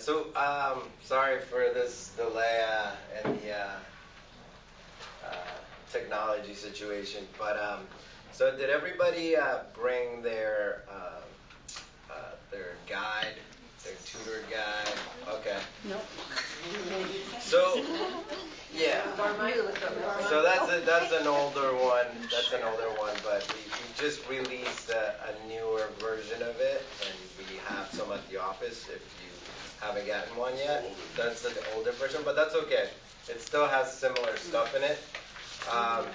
right, so sorry for this delay and the technology situation, but so did everybody bring their guide, their tutor guide? Okay. Nope. So yeah. So that's an older one. That's an older one, but we just released a newer version of it, and we have some at the office if you haven't gotten one yet. That's the older version, but that's okay. It still has similar stuff in it.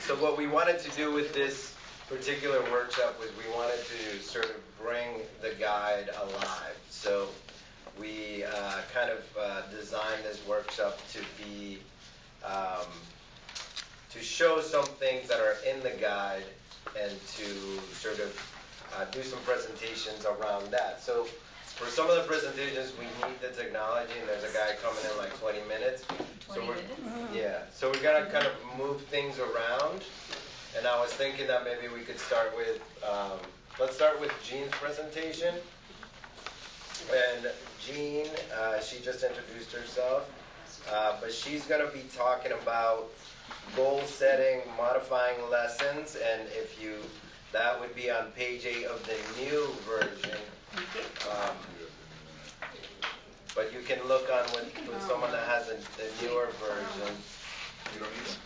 So what we wanted to do with this particular workshop was we wanted to sort of bring the guide alive. So we kind of designed this workshop to be to show some things that are in the guide and to sort of do some presentations around that. So for some of the presentations, we need the technology, and there's a guy coming in like 20 minutes. 20 minutes? Yeah, so we're going to kind of move things around, and I was thinking that maybe we could start with, let's start with Jean's presentation. And Jean, she just introduced herself, but she's going to be talking about goal setting, modifying lessons, and if you, that would be on page 8 of the new version. But you can look on with someone that has a newer version. You don't need it?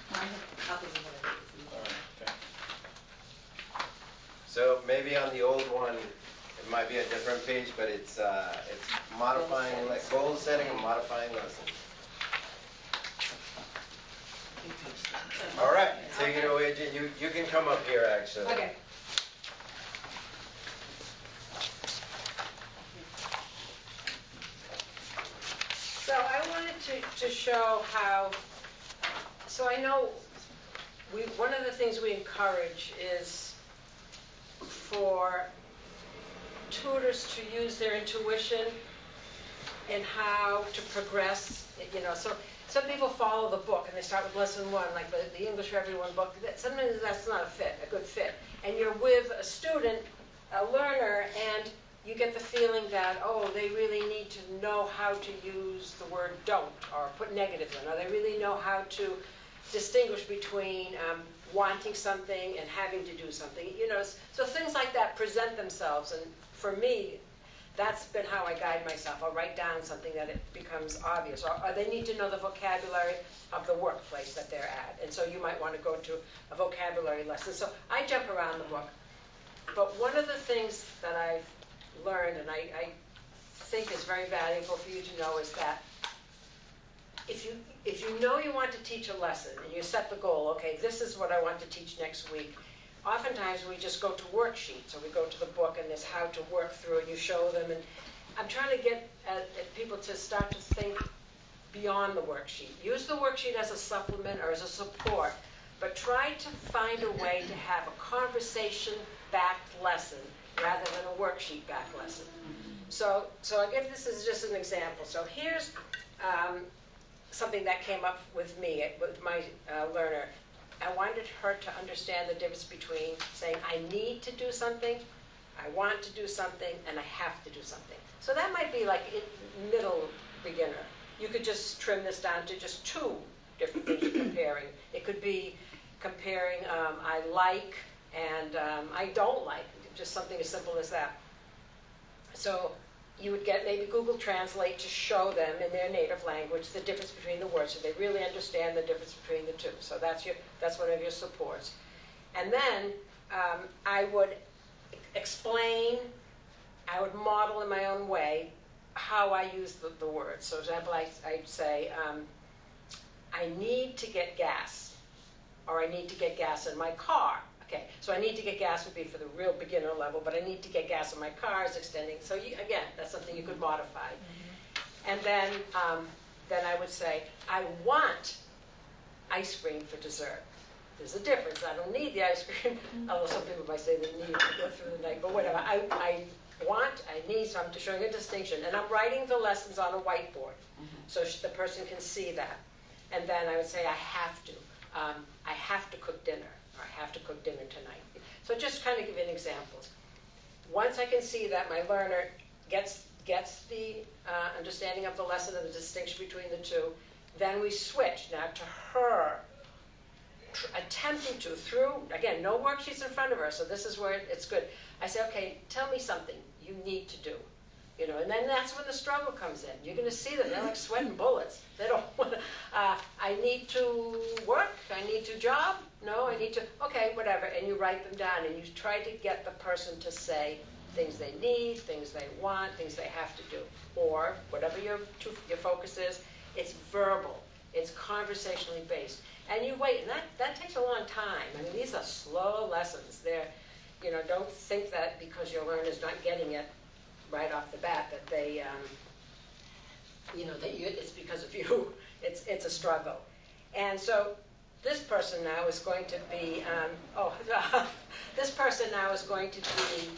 So maybe on the old one, it might be a different page, but it's modifying, like goal setting and modifying lessons. All right, take it away, Jen. You can come up here, actually. Okay. So I wanted to show how, so I know one of the things we encourage is for tutors to use their intuition in how to progress, so some people follow the book and they start with lesson 1, like the English for Everyone book. Sometimes that's not a good fit. And you're with a student, a learner, and you get the feeling that, oh, they really need to know how to use the word don't or put negatives in, or they really know how to distinguish between wanting something and having to do something. So things like that present themselves, and for me, that's been how I guide myself. I'll write down something that it becomes obvious, or they need to know the vocabulary of the workplace that they're at, and so you might want to go to a vocabulary lesson. So I jump around the book, but one of the things that I've learned, and I think is very valuable for you to know, is that if you know you want to teach a lesson and you set the goal, okay, this is what I want to teach next week. Oftentimes we just go to worksheets, or we go to the book and there's how to work through, and you show them. And I'm trying to get at people to start to think beyond the worksheet. Use the worksheet as a supplement or as a support, but try to find a way to have a conversation-backed lesson rather than a worksheet-backed lesson. So I guess this is just an example. So here's something that came up with me, with my learner. I wanted her to understand the difference between saying, I need to do something, I want to do something, and I have to do something. So that might be like middle beginner. You could just trim this down to just 2 different things you're comparing. It could be comparing I like and I don't like, just something as simple as that. So you would get maybe Google Translate to show them in their native language the difference between the words, so they really understand the difference between the two. So that's one of your supports. And then I would explain, I would model in my own way how I use the words. So, for example, I'd say, I need to get gas, or I need to get gas in my car. Okay, so I need to get gas would be for the real beginner level, but I need to get gas in my car is extending. So again, that's something you could modify. And then I would say, I want ice cream for dessert. There's a difference. I don't need the ice cream, although some people might say they need it to go through the night, but whatever. I want, I need, so I'm showing a distinction. And I'm writing the lessons on a whiteboard, so the person can see that. And then I would say, I have to cook dinner. I have to cook dinner tonight. So just kind of giving examples. Once I can see that my learner gets gets the understanding of the lesson and the distinction between the two. Then we switch now to her attempting to, through, again, no worksheets in front of her, so this is where it's good. I say, okay, tell me something you need to do. And then that's when the struggle comes in. You're going to see them. They're like sweating bullets. They don't want to, I need to work. I need to job. No, I need to, okay, whatever. And you write them down, and you try to get the person to say things they need, things they want, things they have to do. Or whatever your focus is, it's verbal. It's conversationally based. And you wait, and that takes a long time. I mean, these are slow lessons. They're, don't think that because your learner's not getting it right off the bat that they, it's because of you. It's a struggle. And so this person now is going to be, this person now is going to be,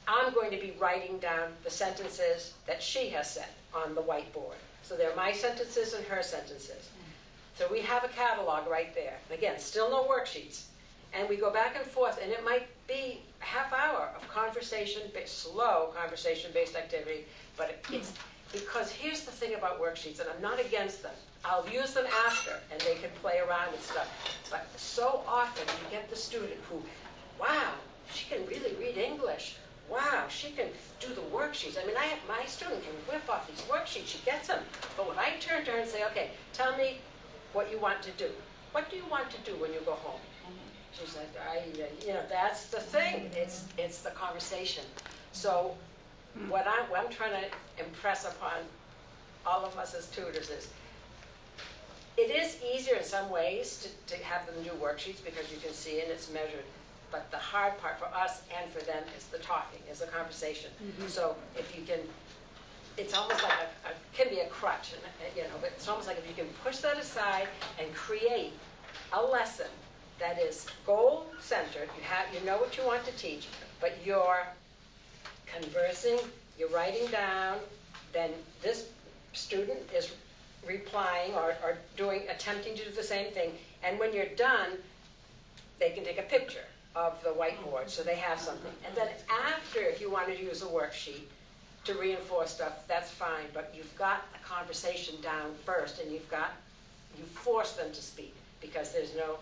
I'm going to be writing down the sentences that she has said on the whiteboard. So they're my sentences and her sentences. So we have a catalog right there. Again, still no worksheets. And we go back and forth, and it might be a half hour of slow conversation-based activity, but it's because here's the thing about worksheets, and I'm not against them. I'll use them after, and they can play around with stuff. But so often you get the student who, wow, she can really read English. Wow, she can do the worksheets. I mean, my student can whip off these worksheets. She gets them. But when I turn to her and say, okay, tell me what you want to do. What do you want to do when you go home? She's like, that's the thing. It's the conversation. So what I'm trying to impress upon all of us as tutors is, it is easier in some ways to have them do worksheets because you can see and it's measured. But the hard part for us and for them is the talking, is the conversation. So if you can, it's almost like can be a crutch, but it's almost like if you can push that aside and create a lesson that is goal-centered, you know what you want to teach, but you're conversing, you're writing down, then this student is replying or attempting to do the same thing, and when you're done, they can take a picture of the whiteboard so they have something. And then after, if you want to use a worksheet to reinforce stuff, that's fine, but you've got a conversation down first, and you force them to speak because there's no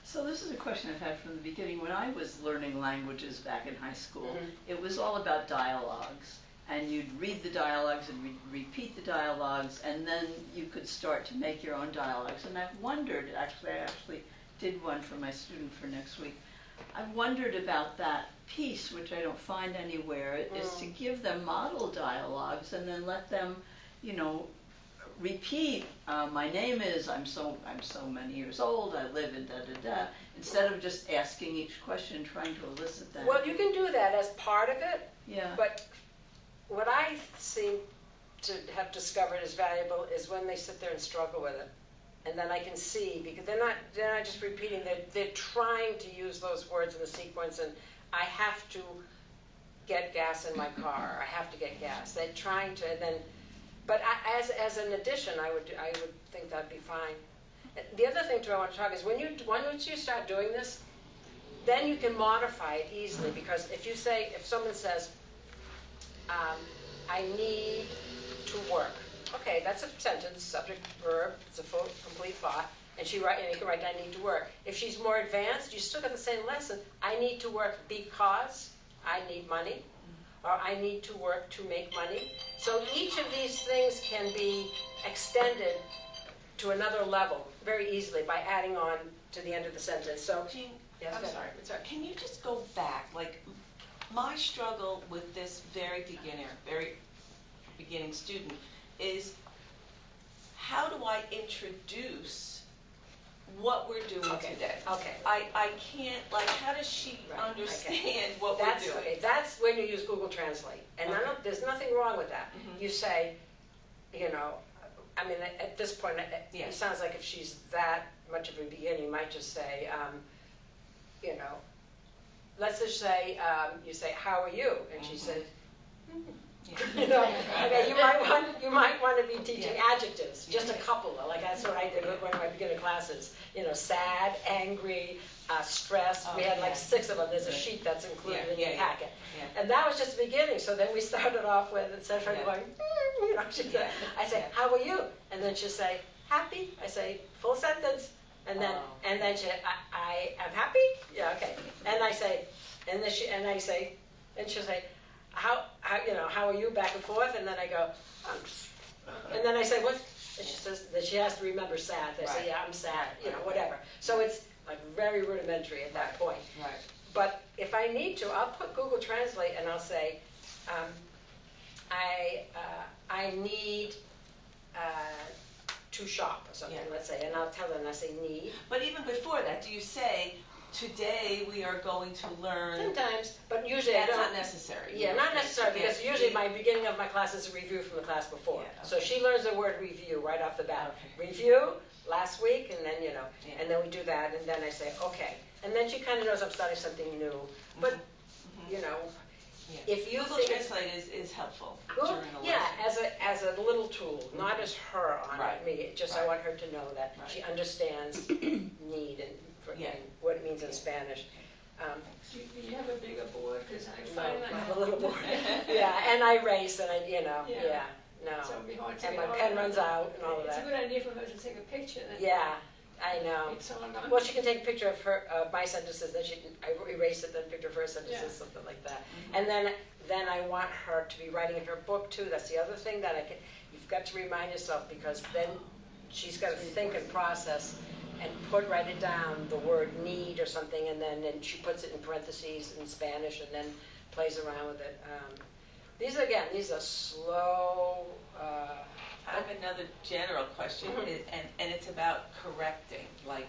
So this is a question I've had from the beginning. When I was learning languages back in high school, it was all about dialogues. And you'd read the dialogues and repeat the dialogues, and then you could start to make your own dialogues. And I've wondered, I actually did one for my student for next week. I've wondered about that piece, which I don't find anywhere, is to give them model dialogues and then let them, repeat, my name is, I'm so many years old, I live in da-da-da, instead of just asking each question, trying to elicit that. Well, you can do that as part of it, yeah. But what I seem to have discovered is valuable is when they sit there and struggle with it. And then I can see, because they're not just repeating, they're trying to use those words in a sequence, and I have to get gas in my car, I have to get gas. They're trying to, and then, but as an addition, I would think that'd be fine. The other thing too I want to talk is once you start doing this, then you can modify it easily, because if someone says, I need to work. Okay, that's a sentence, subject, verb, it's a full, complete thought, and you can write down need to work. If she's more advanced, you still got the same lesson. I need to work because I need money, or I need to work to make money. So each of these things can be extended to another level very easily by adding on to the end of the sentence. So, Jean, yes, I'm sorry. Can you just go back? Like, my struggle with this very beginning student is, how do I introduce what we're doing today? Okay. I can't, like, how does she understand what we're doing? Okay, that's when you use Google Translate. And there's nothing wrong with that. You say, at this point, it sounds like if she's that much of a beginner, you might just say, let's just say, you say, how are you? And she says, okay, you might want to be teaching adjectives, just a couple. Like that's what I did with one of my beginner the classes. You know, sad, angry, stressed. We had like 6 of them. There's a sheet that's included in your packet. Yeah. And that was just the beginning. So then we started off with, instead of her going, you know, she'd say, I say, how are you? And then she'd say, happy. I say, full sentence. And then she, I am happy. Yeah, okay. And I say, and she'll say, how are you, back and forth? And then I go, and then I say, what? And she says that she has to remember sad. I say, yeah, I'm sad, you know, whatever. So it's like very rudimentary at that point. Right. But if I need to, I'll put Google Translate and I'll say, I need to shop or something, let's say, and I'll tell them, I say need. But even before that, do you say, today we are going to learn? Sometimes, but usually I don't. That's not necessary. Yeah, not necessarily, because usually my beginning of my class is a review from the class before. Yeah, okay. So she learns the word review right off the bat. Okay. Review, last week, and then, and then we do that, and then I say, okay. And then she kind of knows I'm starting something new. But, you know, if you Google think Translate is helpful. Well, during a yeah, lesson. as a little tool, not as her on Right. me. Just I want her to know that she understands need and what it means in Spanish. Do you have a bigger board? Because I No, find I have a little board. Yeah, and I race, and no. So it'd be hard to And get my all pen of runs them. out and all of It's a that. good idea for her to take a picture. Then Yeah, I know. it's all gone. Well, she can take a picture of her my sentences, then I erase it, then a picture of her sentences, something like that. And then I want her to be writing in her book too. That's the other thing that you've got to remind yourself, because then she's got to think and process and write it down, the word need or something, and then she puts it in parentheses in Spanish and then plays around with it. These are slow. I have another general question, and it's about correcting. Like,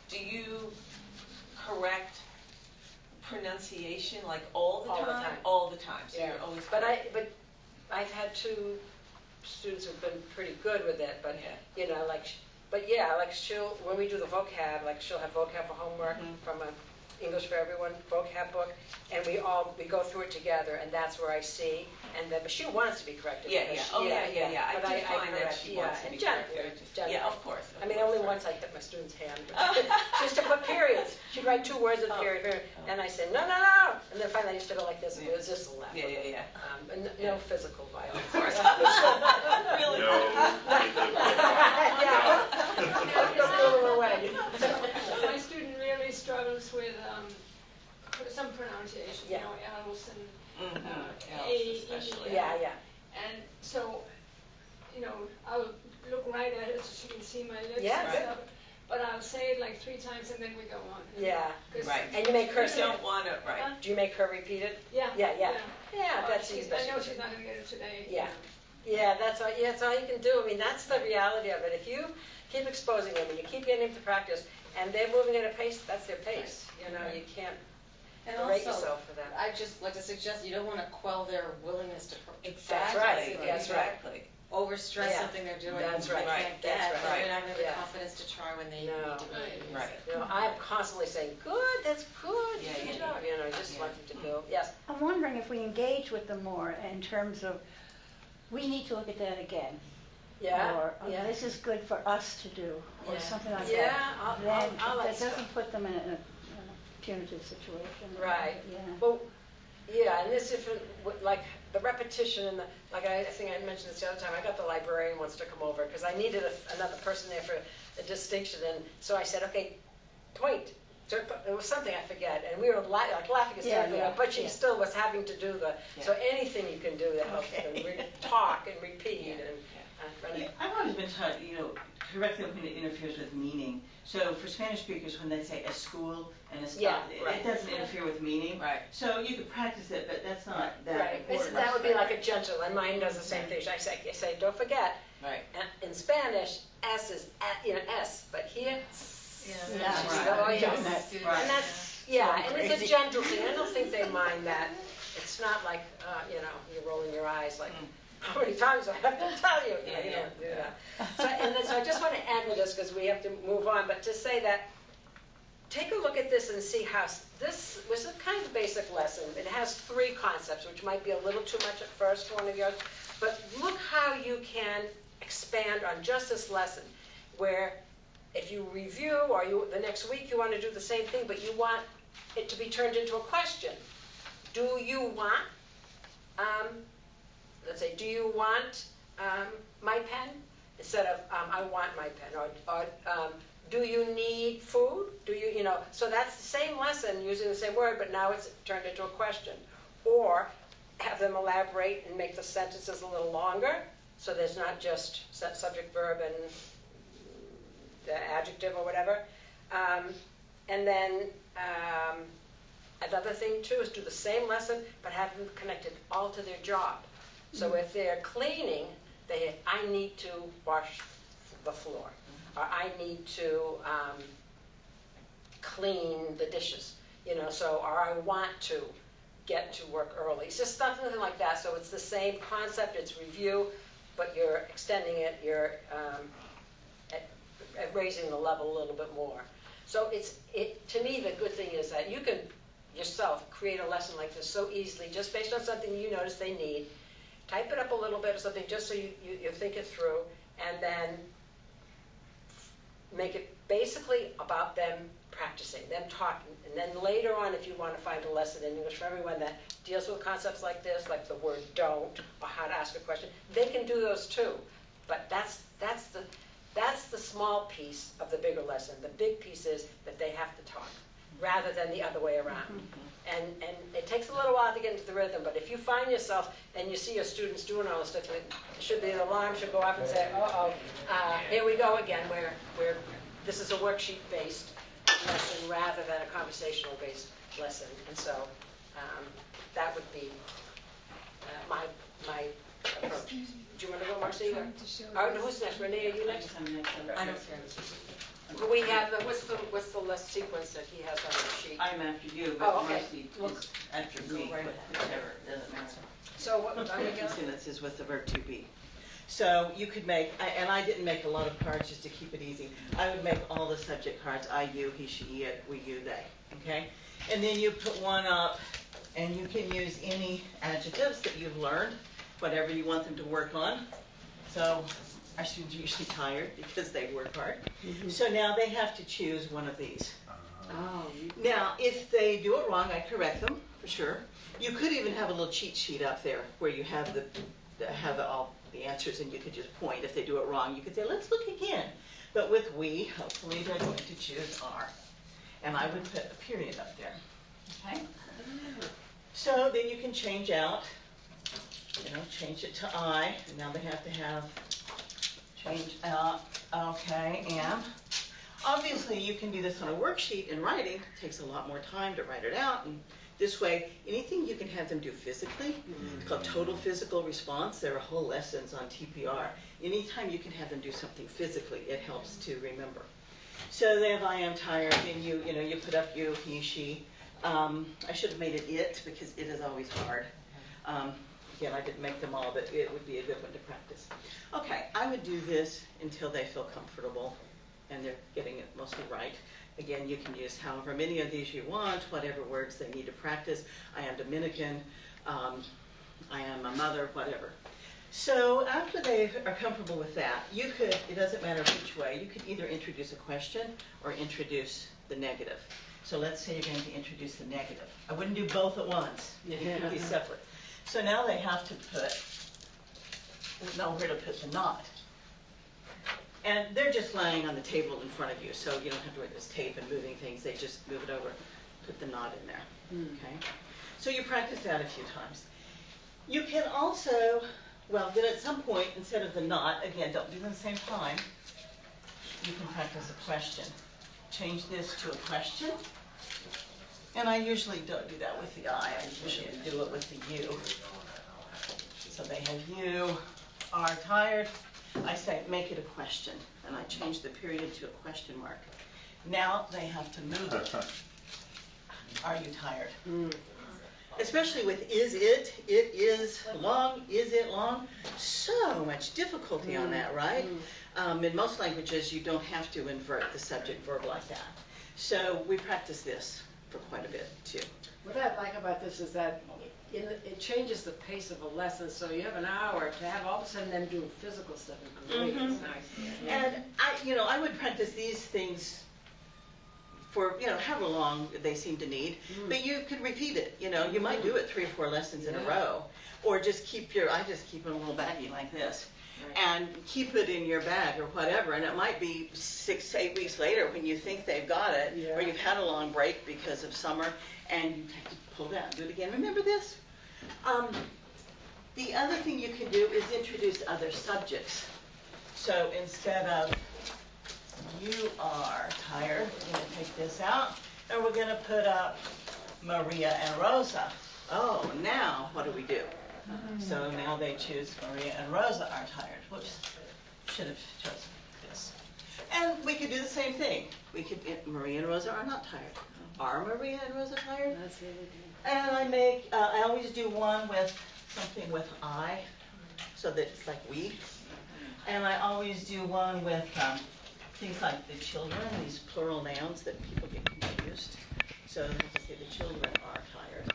do you correct pronunciation like all the time? All the time. So you're always. But I've had 2 students who've been pretty good with it. But when we do the vocab, like she'll have vocab for homework from a English for Everyone vocab book, and we go through it together, and that's where I see. And then, but she wants to be corrected. Yeah. I But do find that correct, she wants to be corrected. Yeah, of course. I mean, only once I hit my student's hand. She used to put periods. She'd write 2 words in period, and I said, no. And then finally I used to go like this, and it was just a laugh. Yeah. No physical violence. Of course. Really? Go the way. My student really struggles with some pronunciation. You know, L's and A, especially. E. Yeah. And so, I'll look right at it so she can see my lips Yeah, and good. stuff. But I'll say it like 3 times and then we go on. Yeah. 'Cause- Right. And you make her You say don't it. want to, right? Do you make her repeat it? Yeah. Yeah, that's I know she's not going to get it today. Yeah. Yeah, that's all you can do. I mean, that's the reality of it. If you keep exposing them and you keep getting them to practice, and they're moving at a pace, that's their pace. You can't And berate also, yourself for that. I'd just like to suggest you don't want to quell their willingness to That's right. That's right. Exactly. overstress Yeah. something they're doing That's they right. can't That's get, right. but they're not going to have Yeah. the confidence to try when they No. need to really use Right. it. I'm constantly saying, good, that's good, Yeah, good yeah, job. I just Yeah. want them to build. Yes. I'm wondering if we engage with them more in terms of, we need to look at that again. Yeah. Or yeah. this is good for us to do, or Yeah. something like Yeah, that. I'll Then like that stuff. doesn't put them in a punitive situation. Right. Yeah. Well, yeah, and this different, like the repetition and like I think I mentioned this the other time. I got the librarian wants to come over because I needed another person there for a distinction, and so I said, okay, point. So it was something I forget, and we were laughing hysterically, but she still was having to do the. So anything you can do to help them talk and repeat and. I've always been taught, correctly when it interferes with meaning. So for Spanish speakers, when they say a school and a stop, it doesn't interfere with meaning. Right. So you could practice it, but that's not that Right. important. That would be like a gentle, and mine does the same thing. I say, don't forget. Right. In Spanish, S is S, but here. Yeah. Oh, yes. Right. And that's and it's a gentle thing. I don't think they mind that. It's not like you're rolling your eyes like. How many times I have to tell you? You don't do that. So I just want to end with this because we have to move on. But to say that, take a look at this and see how this was a kind of basic lesson. It has 3 concepts, which might be a little too much at first for one of yours. But look how you can expand on just this lesson, where if you review or the next week you want to do the same thing, but you want it to be turned into a question. Do you want, let's say, do you want my pen? Instead of I want my pen, or do you need food? Do you, so that's the same lesson using the same word, but now it's turned into a question. Or have them elaborate and make the sentences a little longer, so there's not just subject, verb, and the adjective or whatever. And then another thing too is do the same lesson, but have them connected all to their job. So if they're cleaning, I need to wash the floor, or I need to clean the dishes, or I want to get to work early. It's just something like that. So it's the same concept. It's review, but you're extending it. You're raising the level a little bit more. So to me, the good thing is that you can yourself create a lesson like this so easily, just based on something you notice they need. Type it up a little bit or something, just so you think it through, and then make it basically about them practicing, them talking. And then later on, if you want to find a lesson in English for everyone that deals with concepts like this, like the word don't, or how to ask a question, they can do those too. But that's the small piece of the bigger lesson. The big piece is that they have to talk, rather than the other way around. And it takes a little while to get into the rhythm, but if you find yourself and you see your students doing all this stuff, the alarm should go off and say, here we go again, where this is a worksheet-based lesson rather than a conversational-based lesson. And so that would be my approach. Do you want to go, Marcy? Who's next? Renee, are you next? I don't care. We have what's the list sequence that he has on the sheet? I'm after you, but okay. Marcy is after me, right whichever, doesn't matter. So what I'm going to Sentences with the verb to be. So you could make, and I didn't make a lot of cards just to keep it easy. I would make all the subject cards, I, you, he, she, it, we, you, they, okay? And then you put one up, and you can use any adjectives that you've learned, whatever you want them to work on. So our students are usually tired because they work hard. So now they have to choose one of these. Now, if they do it wrong, I correct them, for sure. You could even have a little cheat sheet up there where you have all the answers, and you could just point. If they do it wrong, you could say, let's look again. But with we, hopefully they're going to choose are. And I would put a period up there. Okay? So then you can change out, change it to I, and now they have to have change out, okay, and obviously you can do this on a worksheet in writing. It takes a lot more time to write it out, and this way, anything you can have them do physically, it's called total physical response. There are whole lessons on TPR. Anytime you can have them do something physically, it helps to remember. So they have I am tired, and you put up you, he, she. I should have made it because it is always hard. Again, I didn't make them all, but it would be a good one to practice. Okay, I would do this until they feel comfortable and they're getting it mostly right. Again, you can use however many of these you want, whatever words they need to practice. I am Dominican, I am a mother, whatever. So after they are comfortable with that, you could, it doesn't matter which way, you could either introduce a question or introduce the negative. So let's say you're going to introduce the negative. I wouldn't do both at once. You could be separate. So now they have to know where to put the not. And they're just laying on the table in front of you, so you don't have to worry about this tape and moving things. They just move it over, put the not in there. Okay? So you practice that a few times. You can also, well, then at some point, instead of the not, again, don't do them at the same time, you can practice a question. Change this to a question. And I usually don't do that with the I usually do it with the you. So they have you are tired. I say make it a question, and I change the period to a question mark. Now they have to move it. Are you tired? Especially with is it is long, is it long? So much difficulty on that, right? In most languages, you don't have to invert the subject verb like that. So we practice this for quite a bit, too. What I like about this is that it changes the pace of a lesson, so you have an hour to have all of a sudden them doing physical stuff is great. It's nice. And I would practice these things for, however long they seem to need, but you could repeat it, you might do it 3 or 4 lessons in a row, or just I just keep a little baggie like this, and keep it in your bag or whatever, and it might be 6 to 8 weeks later when you think they've got it, or you've had a long break because of summer, and you have to pull it out and do it again. Remember this? The other thing you can do is introduce other subjects. So instead of you are tired, we're going to take this out, and we're going to put up Maria and Rosa. Oh, now what do we do? So now they choose Maria and Rosa are tired. Whoops, should have chosen this. And we could do the same thing. We could, Maria and Rosa are not tired. Are Maria and Rosa tired? And I always do one with something with I, so that it's like we. And I always do one with things like the children, these plural nouns that people get confused. So I say the children are tired,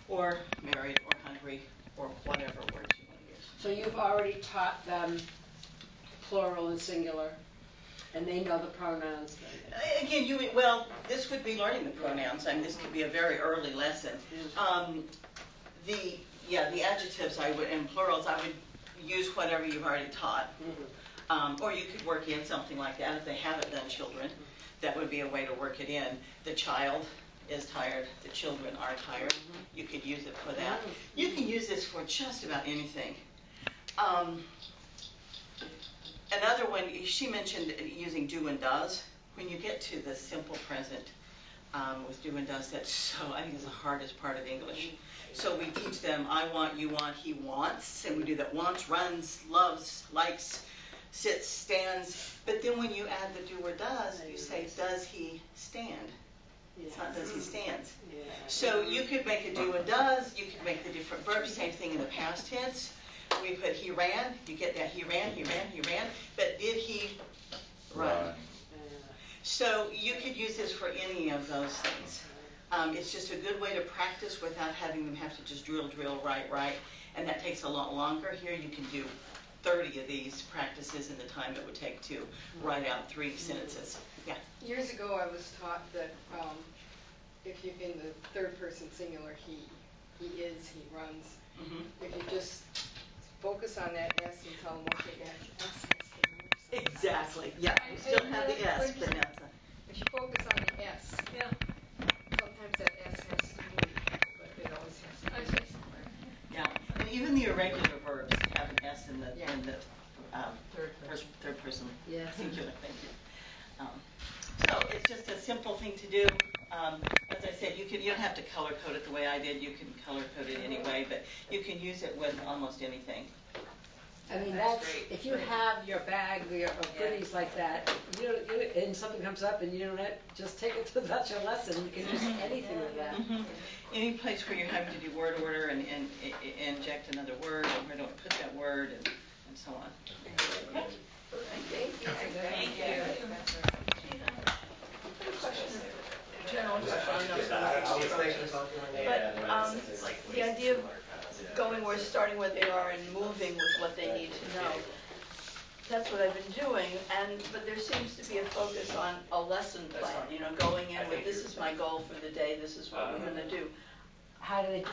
or married, or hungry, or whatever words you want to use. So you've already taught them plural and singular, and they know the pronouns. Again, this would be learning the pronouns. I mean, this could be a very early lesson. The adjectives and plurals, I would use whatever you've already taught. Or you could work in something like that if they haven't done children. That would be a way to work it in. The child is tired. The children are tired. You could use it for that. You can use this for just about anything. Another one, she mentioned using do and does. When you get to the simple present with do and does, I think is the hardest part of English. So we teach them I want, you want, he wants, and we do that wants, runs, loves, likes, sits, stands. But then when you add the do or does, you say does he stand? It's not does he stands. So you could make a do and does, you could make the different verbs, same thing in the past tense. We put he ran, you get that he ran, but did he run? So you could use this for any of those things. It's just a good way to practice without having them have to just drill, right, and that takes a lot longer. Here you can do 30 of these practices in the time it would take to write out 3 sentences. Yeah. Years ago I was taught that if you, in the third person singular, he is, he runs, if you just focus on that S and tell them what the S is. Exactly. Yeah. You still have the S, but now it's if you focus on the S, sometimes that S has to move, but it always has to move. Yeah. And even the irregular verbs have an S in the third person singular. Thank you. So it's just a simple thing to do. As I said, you don't have to color code it the way I did. You can color code it anyway, but you can use it with almost anything. I mean, if you have your bag of goodies like that, and something comes up and you don't just take it to that's your lesson. You can use anything with that. Any place where you're having to do word order and inject another word, and where do I put that word, and so on. Okay. Thank you. Thank you. But the idea of going where starting where they are and moving with what they need to know, that's what I've been doing, but there seems to be a focus on a lesson plan, going in with this is my goal for the day, this is what we're going to do. How do you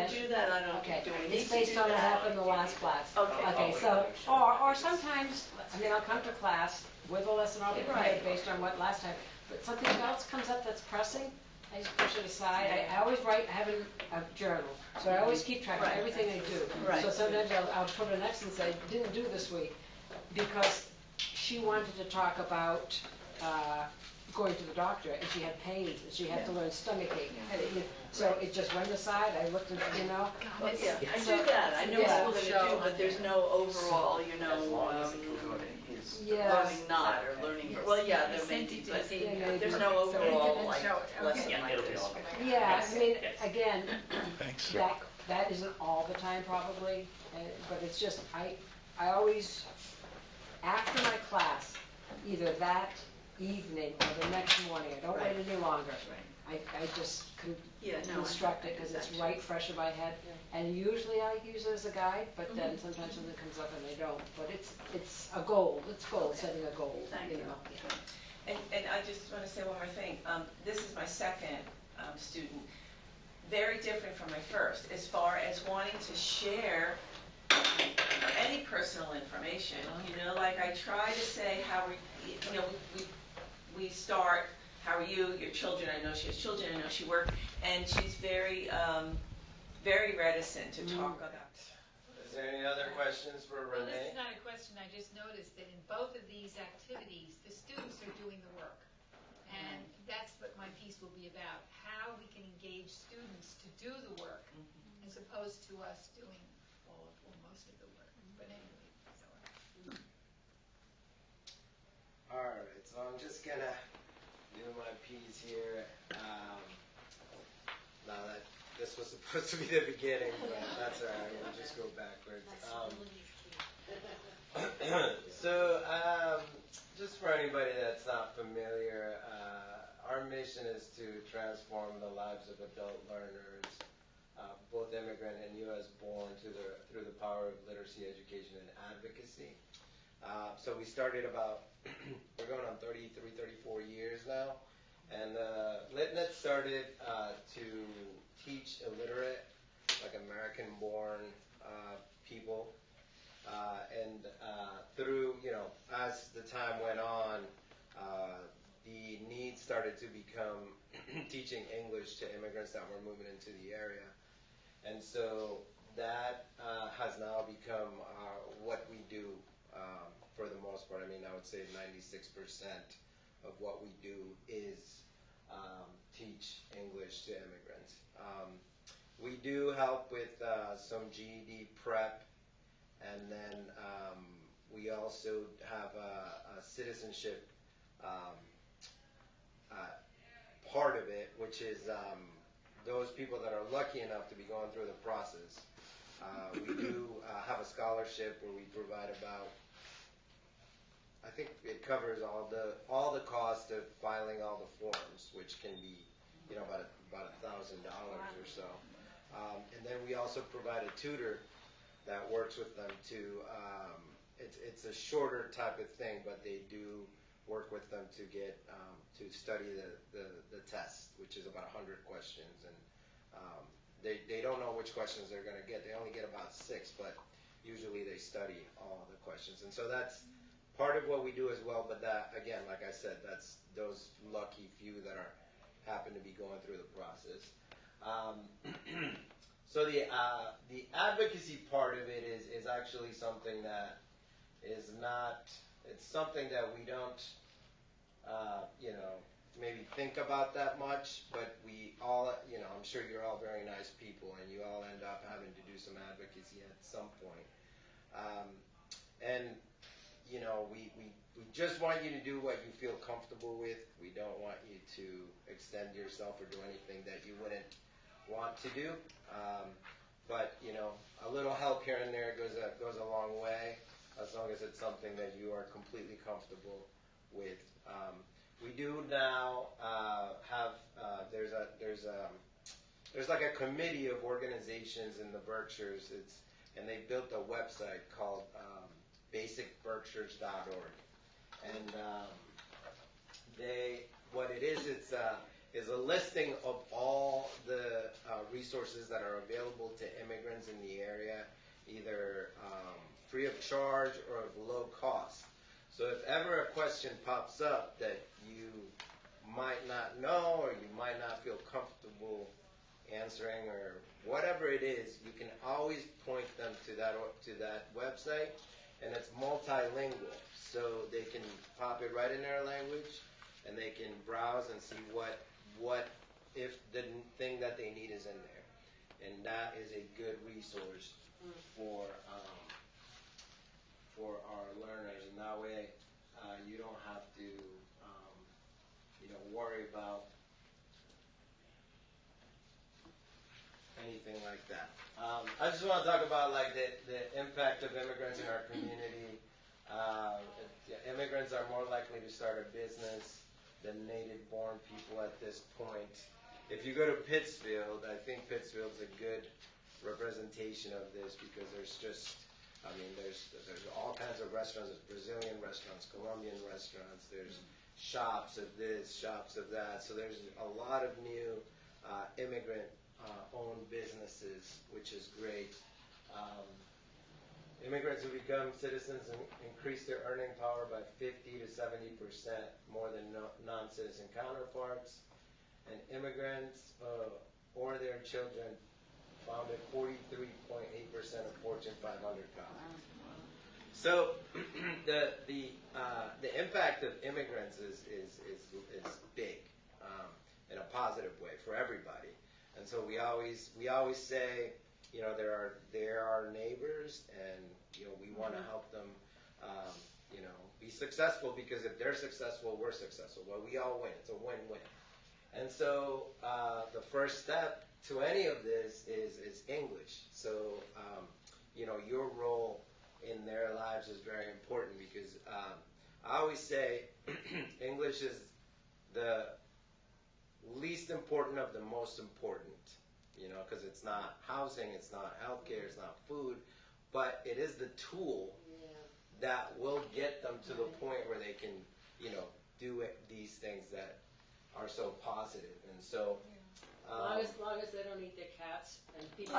do that? I don't do we It's based on what happened in the last class. Okay, so, or sometimes, I'll come to class with a lesson already prepared based on what last time, but something else comes up that's pressing, I just push it aside. I always write, I have a journal, so I always keep track of everything I do. So sometimes I'll put an X and say, didn't do this week, because she wanted to talk about going to the doctor, and she had pains, and she had to learn stomach ache. So it just went aside. I looked at, I do that. I know what we're going to do, but there's no overall, learning not or learning. Well, yeah, there may be, but there's no overall lesson like this. Yeah, again, that isn't all the time probably, but it's just I always after my class, either that evening or the next morning. I don't wait any longer. I just construct it because it's right fresh in my head. And usually I use it as a guide, but then sometimes something comes up and I don't. But it's a goal. It's goal, setting a goal. Thank you. And I just want to say one more thing. This is my second student. Very different from my first, as far as wanting to share any personal information. You know, like I try to say how we start. How are you? Your children? I know she has children. I know she works, and she's very very reticent to talk about. Is there any other questions for Well, Renee? this is not a question, I just noticed that in both of these activities, the students are doing the work. And that's what my piece will be about, how we can engage students to do the work, as opposed to us doing all of, or most of the work. But anyway, so. All right, so I'm just gonna do my piece here. Now that this was supposed to be the beginning, but that's all right. We'll just go backwards. Just for anybody that's not familiar, our mission is to transform the lives of adult learners, both immigrant and U.S. born, through the power of literacy, education, and advocacy. So we started about, we're going on 33, 34 years now. And LitNet started to teach illiterate, like American-born people. And through, as the time went on, the need started to become teaching English to immigrants that were moving into the area. And so that has now become what we do for the most part. I mean, I would say 96% of what we do is teach English to immigrants. We do help with some GED prep, and then we also have a citizenship part of it, which is those people that are lucky enough to be going through the process. We do have a scholarship where we provide about, I think it covers all the cost of filing all the forms, which can be, about $1,000 or so. And then we also provide a tutor that works with them to. It's a shorter type of thing, but they do work with them to get to study the test, which is about 100 questions, and they don't know which questions they're going to get. They only get about 6, but usually they study all the questions, and so that's part of what we do as well. But that, again, like I said, that's those lucky few that happen to be going through the process. So the advocacy part of it is actually something that is not. It's something that we don't, maybe think about that much. But we all, I'm sure you're all very nice people, and you all end up having to do some advocacy at some point. And we just want you to do what you feel comfortable with. We don't want you to extend yourself or do anything that you wouldn't want to do. But a little help here and there goes a long way, as long as it's something that you are completely comfortable with. We do now have there's like a committee of organizations in the Berkshires. And they built a website called basicberkshires.org. And what it is, it's a listing of all the resources that are available to immigrants in the area, either free of charge or of low cost. So if ever a question pops up that you might not know or you might not feel comfortable answering or whatever it is, you can always point them to that website, and it's multilingual, so they can pop it right in their language, and they can browse and see what if the thing that they need is in there, and that is a good resource for our learners, and that way you don't have to worry about anything like that. I just want to talk about the impact of immigrants in our community. Immigrants are more likely to start a business, the native-born people at this point. If you go to Pittsfield, I think Pittsfield's a good representation of this because there's just, I mean, there's all kinds of restaurants. There's Brazilian restaurants, Colombian restaurants. There's shops of this, shops of that. So there's a lot of new immigrant-owned businesses, which is great. Immigrants who become citizens increase their earning power by 50 to 70% more than non-citizen counterparts. And immigrants or their children founded 43.8% of Fortune 500 companies. So the impact of immigrants is big in a positive way for everybody. And so we always say, you know, they're our neighbors, and you know we want to help them, you know, be successful, because if they're successful, we're successful. Well, we all win. It's a win-win. And so the first step to any of this is English. So you know, your role in their lives is very important, because I always say English is the least important of the most important. You know, because it's not housing, it's not healthcare, it's not food, but it is the tool that will get them to the point where they can, you know, do these things that are so positive. And so, As long as they don't eat their cats and people. So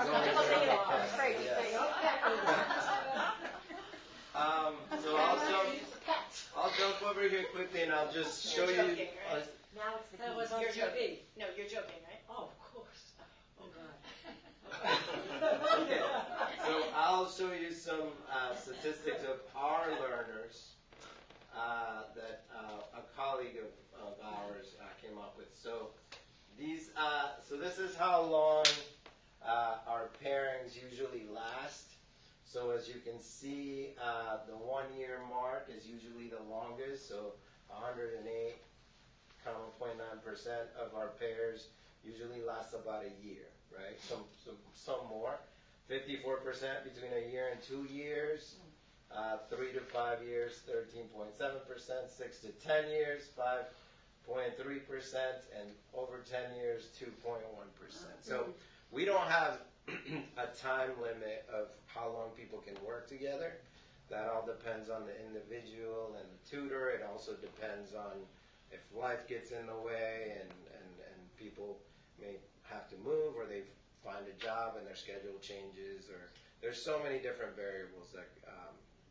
I'll jump over here quickly, and I'll just show you. Joking, right? Now it's that was You're on joking. TV. No, you're joking, right? Oh, of course. Oh God. Okay, so I'll show you some statistics of our learners that a colleague of ours came up with. So this is how long our pairings usually last. So as you can see, the 1 year mark is usually the longest. So 108.9% of our pairs usually last about a year, right? Some more. 54% between a year and 2 years. 3 to 5 years, 13.7%. 6 to 10 years, 5.3%, and over 10 years, 2.1%. So we don't have a time limit of how long people can work together. That all depends on the individual and the tutor. It also depends on if life gets in the way and people may have to move, or they find a job and their schedule changes, or there's so many different variables that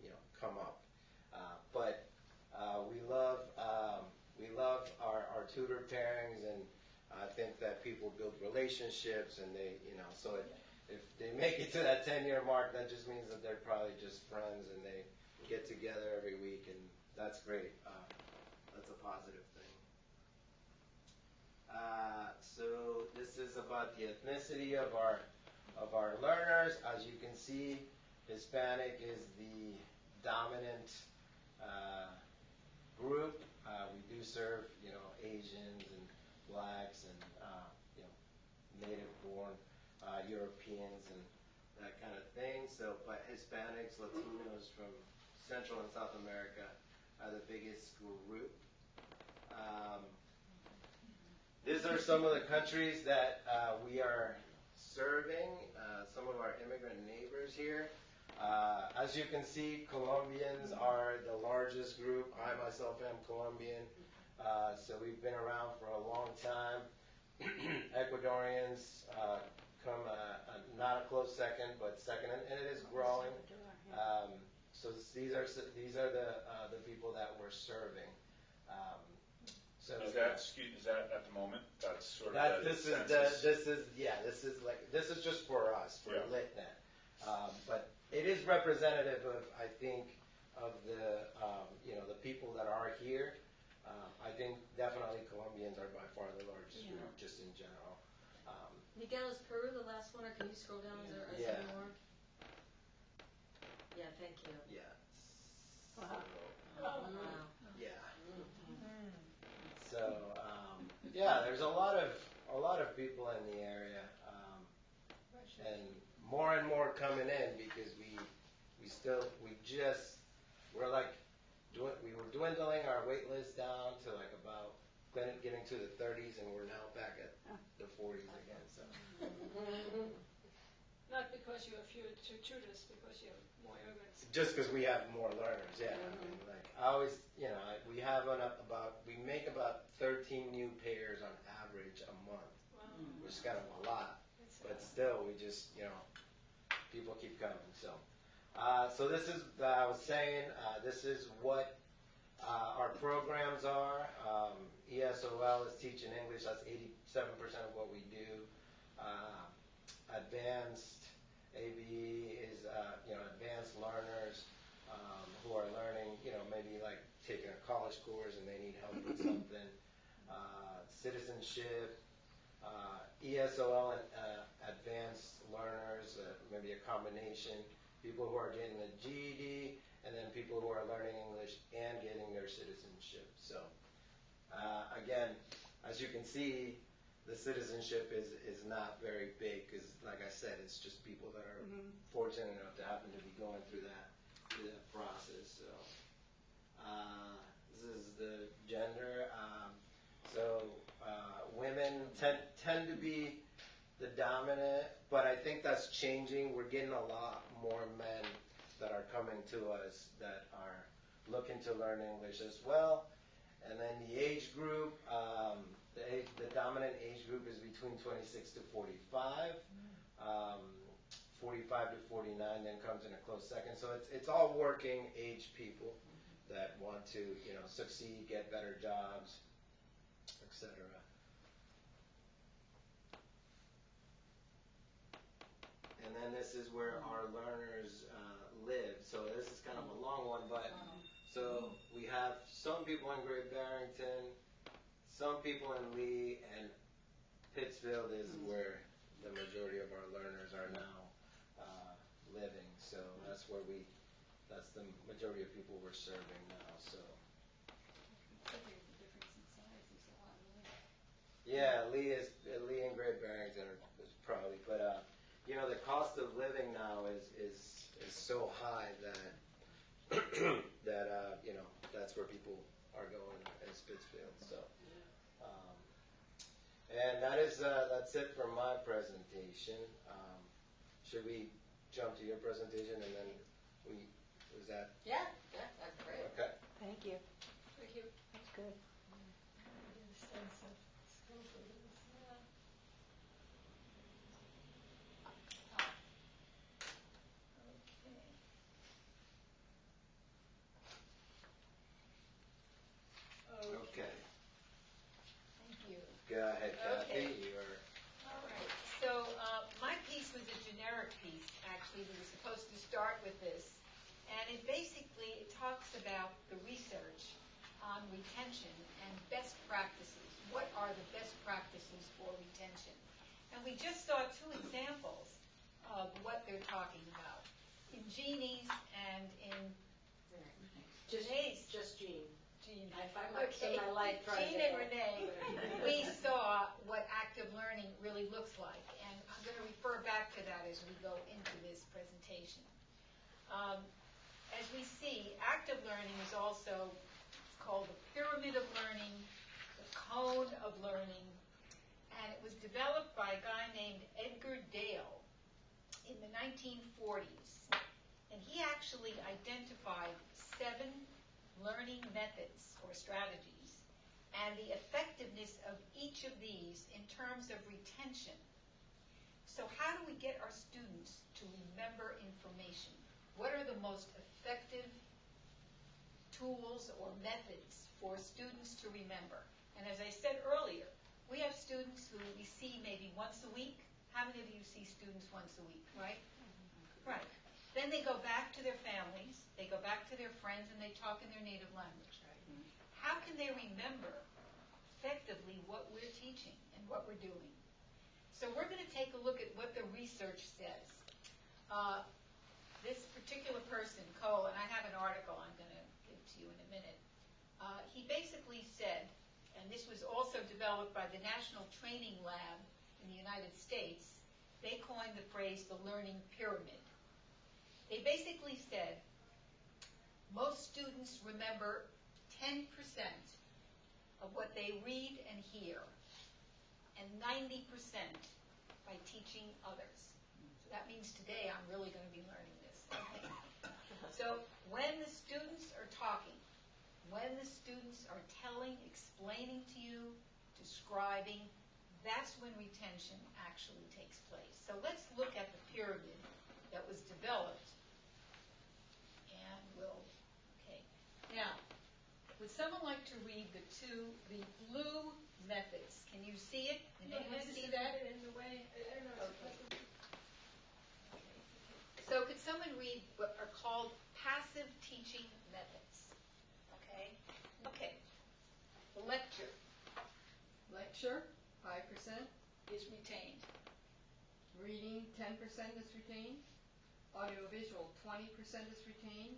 you know, come up. But we love our tutor pairings, and I think that people build relationships, and they, you know, so if they make it to that 10-year mark, that just means that they're probably just friends and they get together every week, and that's great. That's a positive thing. So this is about the ethnicity of our learners. As you can see, Hispanic is the dominant group. We do serve, you know, Asians and blacks and you know, native-born Europeans and that kind of thing. So, but Hispanics, Latinos from Central and South America are the biggest group. These are some of the countries that we are serving, some of our immigrant neighbors here. As you can see, Colombians are the largest group. I myself am Colombian, so we've been around for a long time. Ecuadorians come not a close second, but second, and it is growing. So these are the people that we're serving. So is that at the moment? That's sort of this is just for us, for LitNet. But it is representative of, I think, of the you know, the people that are here. I think definitely Colombians are by far the largest group, just in general. Miguel, is Peru the last one, or can you scroll down? Is there more? Yeah, thank you. Yeah. Wow. Wow. Yeah. So there's a lot of people in the area, and more coming in, because we were dwindling our wait list. this down to like about getting to the 30s, and we're now back at the 40s again. So. Not because you have fewer tutors, because you have more immigrants. Just because we have more learners, yeah. I mean, like I always, we have we make about 13 new pairs on average a month, which is kind of a lot. But still, we just, people keep coming. So, so this is, I was saying, this is what our programs are. ESOL is teaching English. That's 87% of what we do. Advanced ABE is, advanced learners who are learning, maybe like taking a college course and they need help with something. Citizenship, ESOL and advanced learners, maybe a combination. People who are getting a GED, and then people who are learning English and getting their citizenship. So, again, as you can see, the citizenship is not very big because, like I said, it's just people that are fortunate enough to happen to be going through that process. So, this is the gender. Women tend to be the dominant, but I think that's changing. We're getting a lot more men that are coming to us that are looking to learn English as well. And then the age group, the dominant age group is between 26 to 45. 45 to 49 then comes in a close second. So it's all working age people that want to, succeed, get better jobs, etc. And then this is where our learners live. So this is kind of a long one, but so we have some people in Great Barrington, some people in Lee, and Pittsfield is where the majority of our learners are now living. So that's where that's the majority of people we're serving now. So. Yeah, Lee and Great Barrington is probably, but the cost of living now is so high that that's where people are going is Pittsfield. So, and that's it for my presentation. Should we jump to your presentation and then was that? Yeah, that's great. Okay. Thank you. Thank you. That's good. Okay. Thank you. Go ahead, Kathy. Okay. You're. All right. So my piece was a generic piece, actually. We were supposed to start with this. And it basically talks about the research on retention and best practices. What are the best practices for retention? And we just saw two examples of what they're talking about. In Jeannie's and in Renee's. Just Jean. Jean. I find my life right Jean and Renee, we saw what active learning really looks like. And I'm going to refer back to that as we go into this presentation. As we see, active learning is also called the pyramid of learning, the cone of learning, and it was developed by a guy named Edgar Dale in the 1940s. And he actually identified 7 learning methods or strategies and the effectiveness of each of these in terms of retention. So how do we get our students to remember information? What are the most effective tools or methods for students to remember? And as I said earlier, we have students who we see maybe once a week. How many of you see students once a week, right? Right. Then they go back to their families, they go back to their friends, and they talk in their native language. Right? How can they remember effectively what we're teaching and what we're doing? So we're going to take a look at what the research says. This particular person, Cole, and I have an article I'm going to give to you in a minute, he basically said, and this was also developed by the National Training Lab in the United States, they coined the phrase the learning pyramid. They basically said most students remember 10% of what they read and hear, and 90% by teaching others. So that means today I'm really going to be learning this. Okay. So when the students are talking, when the students are telling, explaining to you, describing, that's when retention actually takes place. So let's look at the pyramid that was developed. And okay. Now, would someone like to read the blue methods? Can you see it? Can anyone see that? In the way, I don't know. Okay. So could someone read what are called passive teaching methods? Okay? Okay. The lecture Lecture, 5% is retained. reading, 10% is retained, audiovisual, 20% is retained,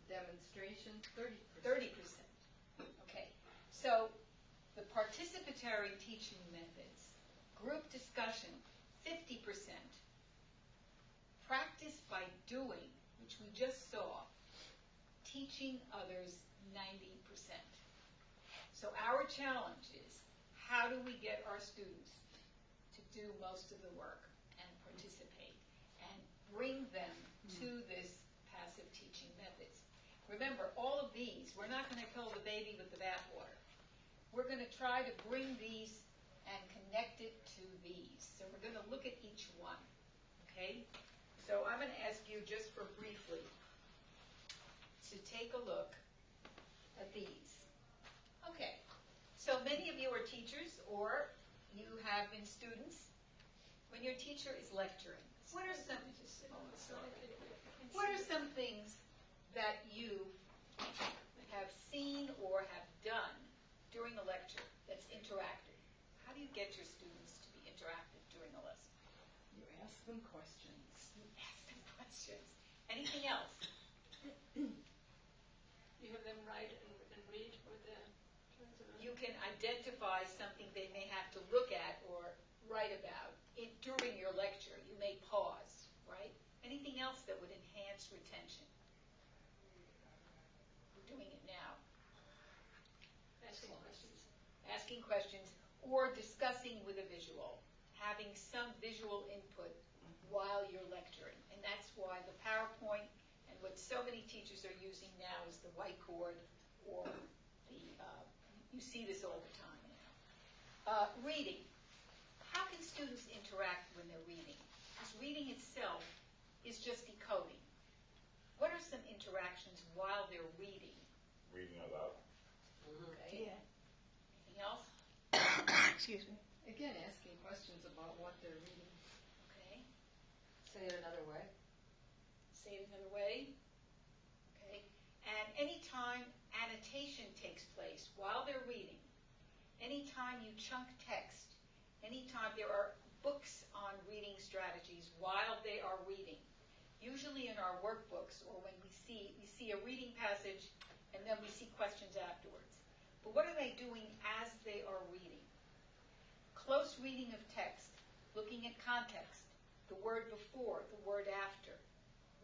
demonstration, 30%. 30%. Okay. So the participatory teaching methods, group discussion, 50%, practice by doing, which we just saw, teaching others, 90%. So our challenge is, how do we get our students to do most of the work and participate and bring them to this passive teaching methods? Remember, all of these, we're not going to kill the baby with the bathwater. We're going to try to bring these and connect it to these. So we're going to look at each one, okay? So I'm going to ask you just for briefly to take a look at these. Okay, so many of you are teachers or you have been students. When your teacher is lecturing, what are some things that you have seen or have done during a lecture that's interactive? How do you get your students to be interactive during a lesson? You ask them questions. You ask them questions. Anything else? You have them write and read with the transcript. You can identify something they may have to look at or write about during your lecture. You may pause, right? Anything else that would enhance retention? We're doing it now. Asking questions. Asking questions or discussing with a visual, having some visual input while you're lecturing. And that's why the PowerPoint and what so many teachers are using now is the whiteboard or the, you see this all the time now. Reading. How can students interact when they're reading? Because reading itself is just decoding. What are some interactions while they're reading? Reading out loud. Okay. Yeah. Anything else? Excuse me. Again, asking questions about what they're reading. Okay. Say it another way. Say it another way. Okay. And anytime annotation takes place while they're reading, anytime you chunk text, anytime there are books on reading strategies while they are reading, usually in our workbooks or when we see a reading passage and then we see questions afterwards. But what are they doing as they are reading? Close reading of text, looking at context, the word before, the word after.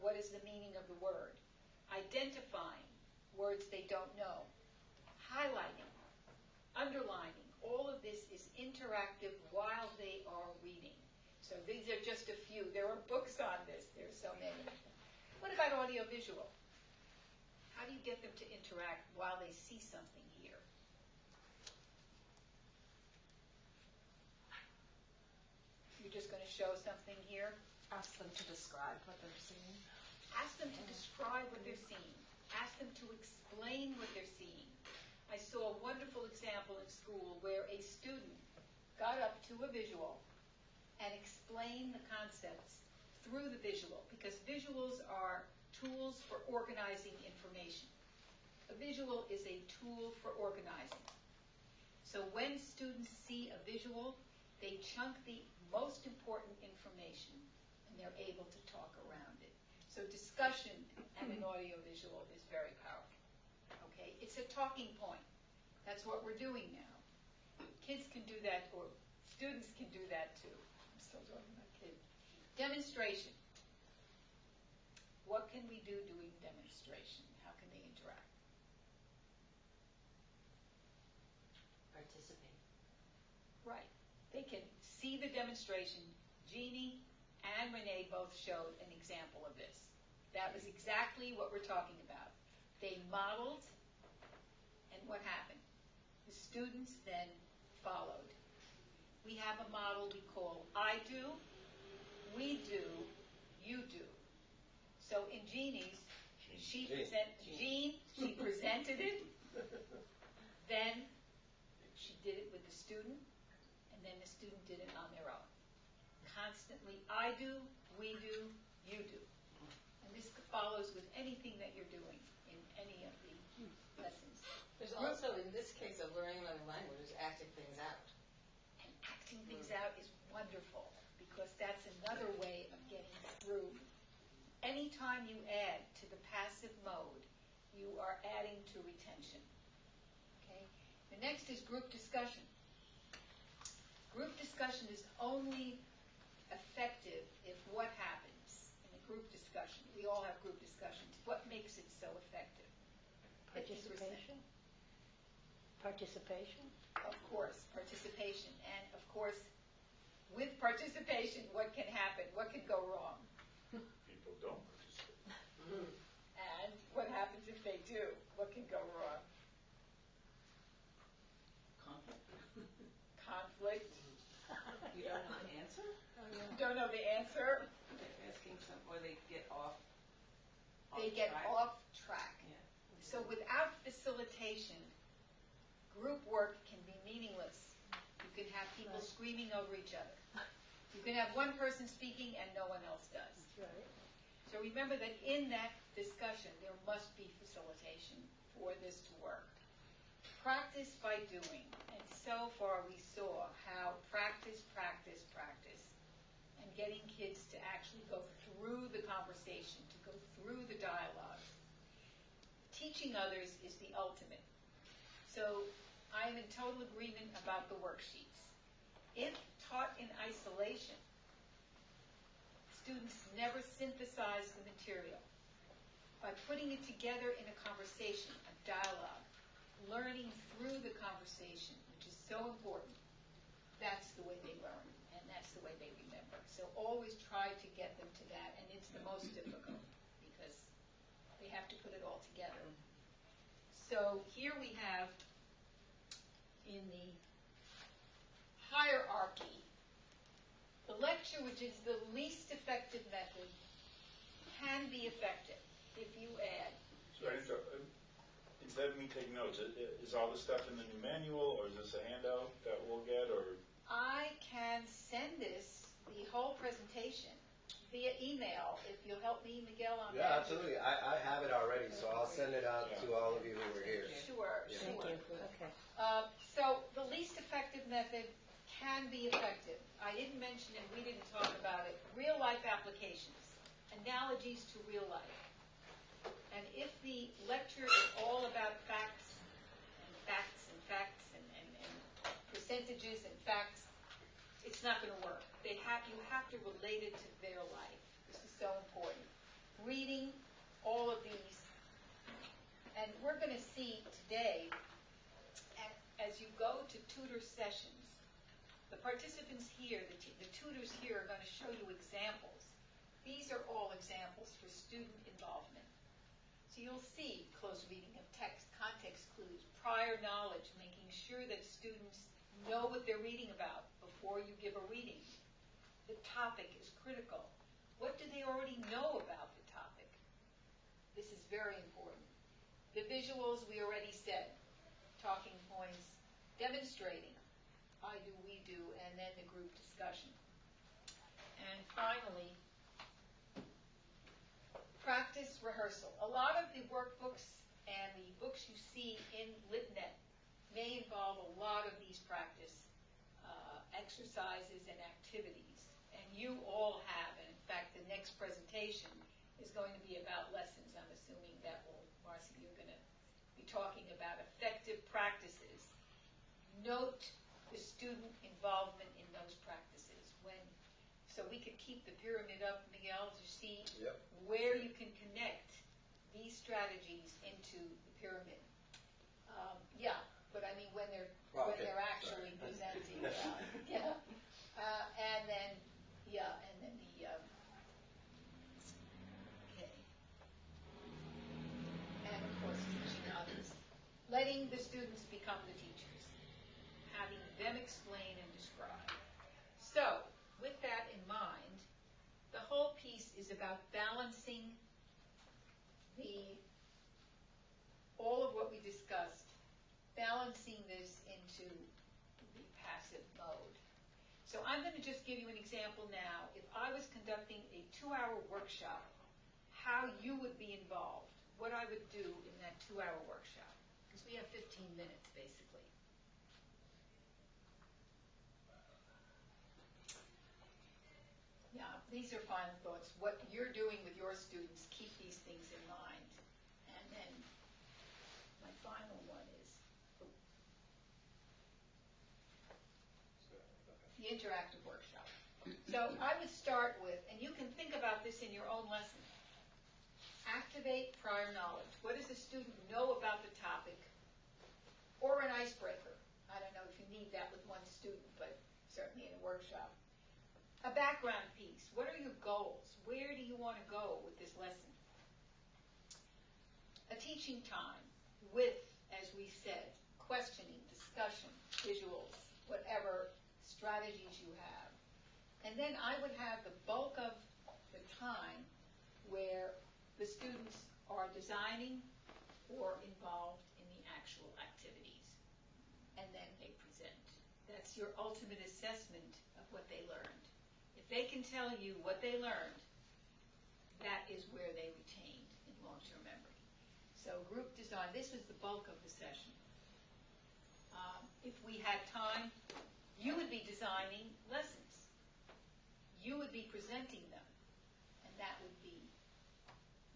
What is the meaning of the word? Identifying words they don't know. Highlighting, underlining. All of this is interactive while they are reading. So these are just a few. There are books on this. There's so many. What about audiovisual? How do you get them to interact while they see something here? You're just going to show something here? Ask them to describe what they're seeing. Ask them to describe what they're seeing. Ask them to explain what they're seeing. I saw a wonderful example in school where a student got up to a visual and explained the concepts through the visual, because visuals are tools for organizing information. A visual is a tool for organizing. So when students see a visual, they chunk the most important information and they're able to talk around it. So discussion and an audiovisual is very powerful. Okay, it's a talking point. That's what we're doing now. Kids can do that, or students can do that too. I'm still talking about kids. Demonstration. What can we do doing demonstration? How can they interact? Right. They can see the demonstration. Jeannie and Renee both showed an example of this. That was exactly what we're talking about. They modeled, and what happened? The students then followed. We have a model we call I do, we do, you do. So in Jeannie's, she presented it, then she did it with the student, and then the student did it on their own. Constantly, I do, we do, you do. And this follows with anything that you're doing in any of the lessons. There's also, in this case of learning another language, is acting things out. And acting things out is wonderful, because that's another way of getting through. Anytime you add to the passive mode, you are adding to retention. Okay? The next is group discussion. Group discussion is only effective if what happens in a group discussion, we all have group discussions, what makes it so effective? Participation? Participation? Of course, participation. And of course, with participation, what can happen? What can go wrong? People don't participate. And what happens if they do? What can go wrong? Conflict. You don't know the answer? Don't know the answer. They're asking some, or they get off. They get track. off track. Yeah. So without facilitation, group work can be meaningless. You can have people screaming over each other. You can have one person speaking and no one else does. That's right. So remember that in that discussion, there must be facilitation for this to work. Practice by doing. And so far we saw how practice, practice, practice, and getting kids to actually go through the conversation, to go through the dialogue. Teaching others is the ultimate. So I'm in total agreement about the worksheets. If taught in isolation, students never synthesize the material. By putting it together in a conversation, a dialogue, learning through the conversation, which is so important, that's the way they learn, and that's the way they remember. So always try to get them to that, and it's the most difficult, because they have to put it all together. So here we have, in the hierarchy, the lecture, which is the least effective method, can be effective if you add. Sorry, instead of me taking notes, is all this stuff in the new manual, or is this a handout that we'll get, or? I can send this, the whole presentation, via email, if you'll help me, Miguel, on that. Yeah, absolutely. I have it already, so I'll send it out to all of you who were here. Sure, Yeah. sure. Thank you. Okay. So the least effective method can be effective. I didn't mention it, we didn't talk about it. Real life applications, analogies to real life. And if the lecture is all about facts and percentages and facts, it's not going to work. You have to relate it to their life. This is so important. Reading all of these, and we're going to see today, as you go to tutor sessions, the participants here, the tutors here are going to show you examples. These are all examples for student involvement. So you'll see close reading of text, context clues, prior knowledge, making sure that students know what they're reading about before you give a reading. The topic is critical. What do they already know about the topic? This is very important. The visuals, we already said. Talking points, demonstrating. I do, we do, and then the group discussion. And finally, practice rehearsal. A lot of the workbooks and the books you see in LitNet may involve a lot of these practice exercises and activities. And you all have, and in fact the next presentation is going to be about lessons. I'm assuming that will, Marcy, you're going to be talking about effective practices. Note the student involvement in those practices. So we could keep the pyramid up, Miguel, to see where you can connect these strategies into the pyramid. But I mean when they're actually presenting. the students become the teachers, having them explain and describe. So, with that in mind, the whole piece is about balancing all of what we discussed, balancing this into the passive mode. So I'm going to just give you an example now. If I was conducting a 2-hour workshop, how you would be involved, what I would do in that 2-hour workshop, because we have 15 minutes basically. Yeah, these are final thoughts. What you're doing with your students, keep these things in mind. And then my final one is the interactive workshop. So I would start with, and you can think about this in your own lesson, activate prior knowledge. What does a student know about the topic? Or an icebreaker. I don't know if you need that with one student, but certainly in a workshop. A background piece. What are your goals? Where do you want to go with this lesson? A teaching time with, as we said, questioning, discussion, visuals, whatever strategies you have. And then I would have the bulk of the time where the students are designing or involved in the actual activities. And then they present. That's your ultimate assessment of what they learned. If they can tell you what they learned, that is where they retained in long-term memory. So group design, this was the bulk of the session. If we had time, you would be designing lessons. You would be presenting them, and that would be